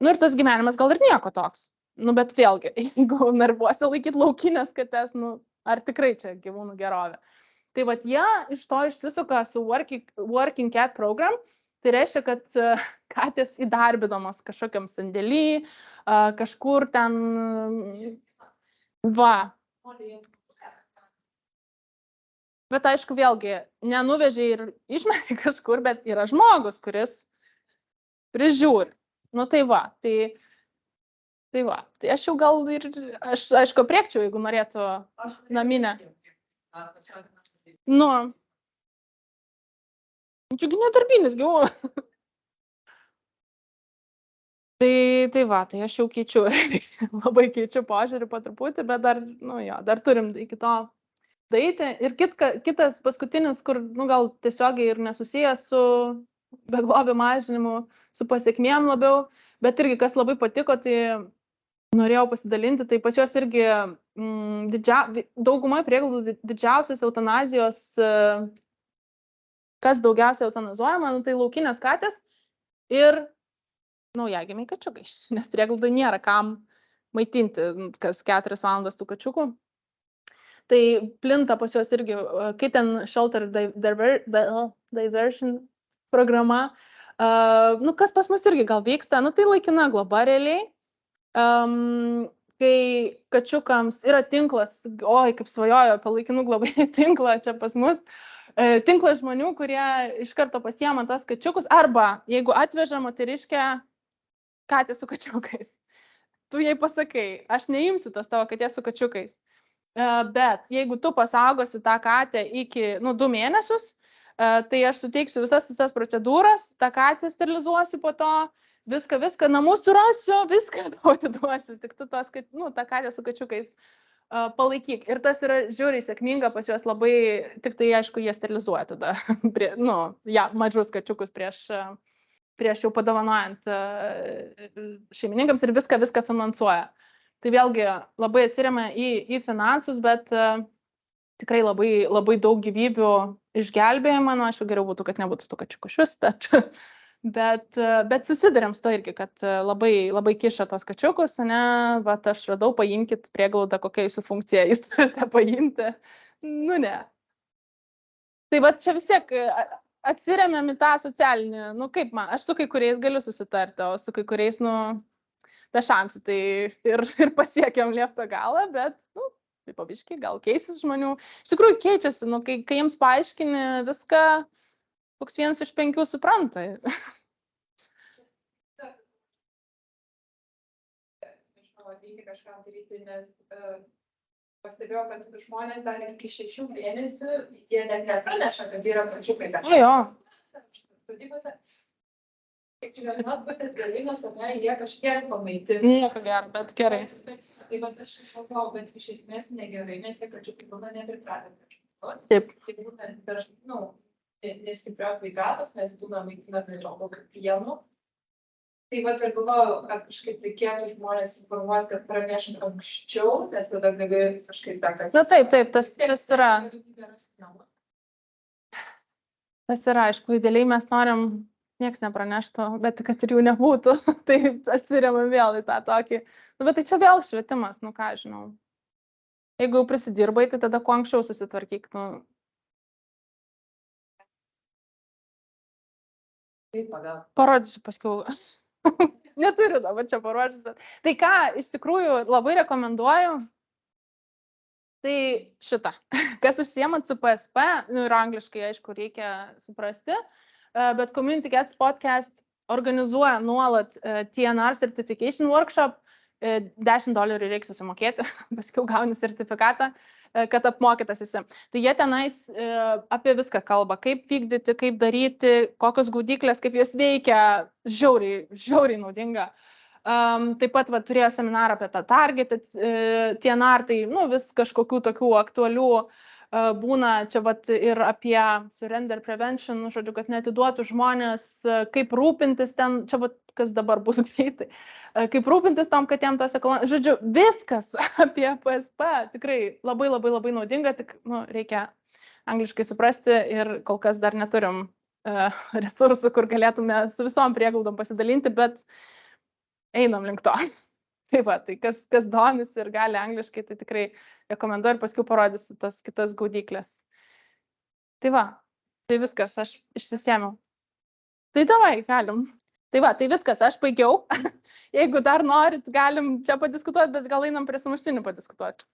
B: Nu ir tas gyvenimas gal ir nieko toks. Nu, bet vėlgi, jeigu narvuose laikyti laukinės katės, nu, ar tikrai čia gyvūnų gerovė. Tai vat jie iš to išsisuka su Working Cat Program. Tai reiškia, kad katės įdarbinamos kažkokiam sandėly, kažkur ten, va. Bet aišku, vėlgi, nenuvežė ir išmetė kažkur, bet yra žmogus, kuris prižiūri. Nu tai va, tai aš jau gal ir, aš aišku, priekčiau, jeigu norėtų naminę. Nu. Čiagi nedarbinis gyvūnas. Tai va, tai aš jau keičiu, labai keičiu požiūrį po truputį, bet dar, nu jo, dar turim iki to daryti. Ir kitas paskutinis, kur, nu gal tiesiogiai ir nesusijęs su beglobių mažinimu, su pasiekmėm labiau, bet irgi kas labai patiko, tai norėjau pasidalinti, tai pas juos irgi daugumai prieglaudų didžiausias eutanazijos, kas daugiausiai eutanizuojama, nu, tai laukinės katės ir naujagimiai kačiukai, nes prieglaudai nėra kam maitinti kas 4 valandas tų kačiukų. Tai plinta pas juos irgi Kitten Shelter Diversion programa. Nu, kas pas mus irgi gal vyksta, nu, tai laikina globa realiai. Kai kačiukams yra tinklas, oi, kaip svajojo apie laikinų globai tinklą čia pas mus, tinklas žmonių, kurie iš karto pasiema tas kačiukus, arba jeigu atveža moteriškę katę su kačiukais. Tu jai pasakai, aš neimsiu tos tavo katės su kačiukais, bet jeigu tu pasaugosi tą katę iki 2 mėnesius, tai aš suteiksiu visas procedūras, tą katę sterilizuosiu po to, viską, namus surasiu, viską atiduosiu, tik tu tos, tą katę su kačiukais palaikyk. Ir tas yra žiūriai sėkminga pas juos labai, tik tai aišku, jie sterilizuoja tada, mažus kačiukus prieš jau padovanojant šeimininkams ir viską finansuoja. Tai vėlgi labai atsiremia į finansus, bet tikrai labai, labai daug gyvybių išgelbėjama. Nu, aišku, geriau būtų, kad nebūtų tų kačiukų švis, bet susidurėm su to irgi, kad labai, labai kiša tos kačiukus, ne, vat aš radau, paimkit prieglaudą, kokia jūsų funkcija, jūs turite paimti. Nu, ne. Tai vat čia vis tiek atsiremiam į tą socialinį, nu kaip man, aš su kai kuriais galiu susitarti, o su kai kuriais, be šansų, tai ir pasiekiam lieptą galą, bet, tai pabiškai, gal keisis žmonių. Iš tikrųjų keičiasi, kai jiems paaiškini viską, koks 1 iš 5 supranta.
C: Reikia kažką daryti, nes pastebėjau, kad žmonės dar iki 6 mėnesių, jie net nepraneša, kad yra kačiukai.
B: Jo.
C: Sodybose, kiek vienos būtės galinės, jie kažkiek pamaitina.
B: Nieko gero, bet gerai.
C: Tai vat aš galvojau, bet iš esmės negerai, nes tie kačiukai būna nepripratę.
B: Taip.
C: Tai būtent dažnai, nestiprios sveikatos, nes būna maitinami daug pienų. Tai vat ir galvojau, kad kažkaip reikėtų žmonės informuoti, kad pranešim anksčiau, nes tada gali kažkaip tą, kad...
B: Na taip, tas yra. Tas yra, aišku, idealiai mes norim, nieks nepraneštų, bet kad ir jų nebūtų, tai atsiriamam vėl į tą tokį. Bet tai čia vėl švietimas, ką žinau. Jeigu jau prisidirbai, tai tada kuo anksčiau susitvarkyk. Parodysiu paskiau. Neturiu dabar čia paruošęs, bet... Tai ką, iš tikrųjų, labai rekomenduoju, tai šitą. Kas užsiemat su PSP, ir angliškai, aišku, reikia suprasti, bet Community Cats Podcast organizuoja nuolat TNR Certification Workshop, $10 reikia susimokėti, paskiau gauni sertifikatą, kad apmokytas esi. Tai jie tenais apie viską kalba, kaip vykdyti, kaip daryti, kokios gaudyklės, kaip jos veikia, žiauriai naudinga. Taip pat va, turėjo seminarą apie tą targeted TNR, tai vis kažkokių tokių aktualių būna čia vat, ir apie surrender prevention, žodžiu, kad neatiduotų žmonės, kaip rūpintis ten, čia vat, kas dabar bus greitai, kaip rūpintis tom, kad jam tas ekonomika, žodžiu, viskas apie PSP tikrai labai labai labai naudinga, tik reikia angliškai suprasti ir kol kas dar neturim resursų, kur galėtume su visom prieglaudom pasidalinti, bet einam link to. Taip pat, tai kas domis ir gali angliškai, tai tikrai rekomenduoju ir paskui parodysiu tas kitas gaudyklės. Tai va, tai viskas, aš išsisėmiau. Tai davai, galim. Tai va, tai viskas, aš baigiau. Jeigu dar norit, galim čia padiskutuoti, bet gal einam prie sumuštinių padiskutuoti.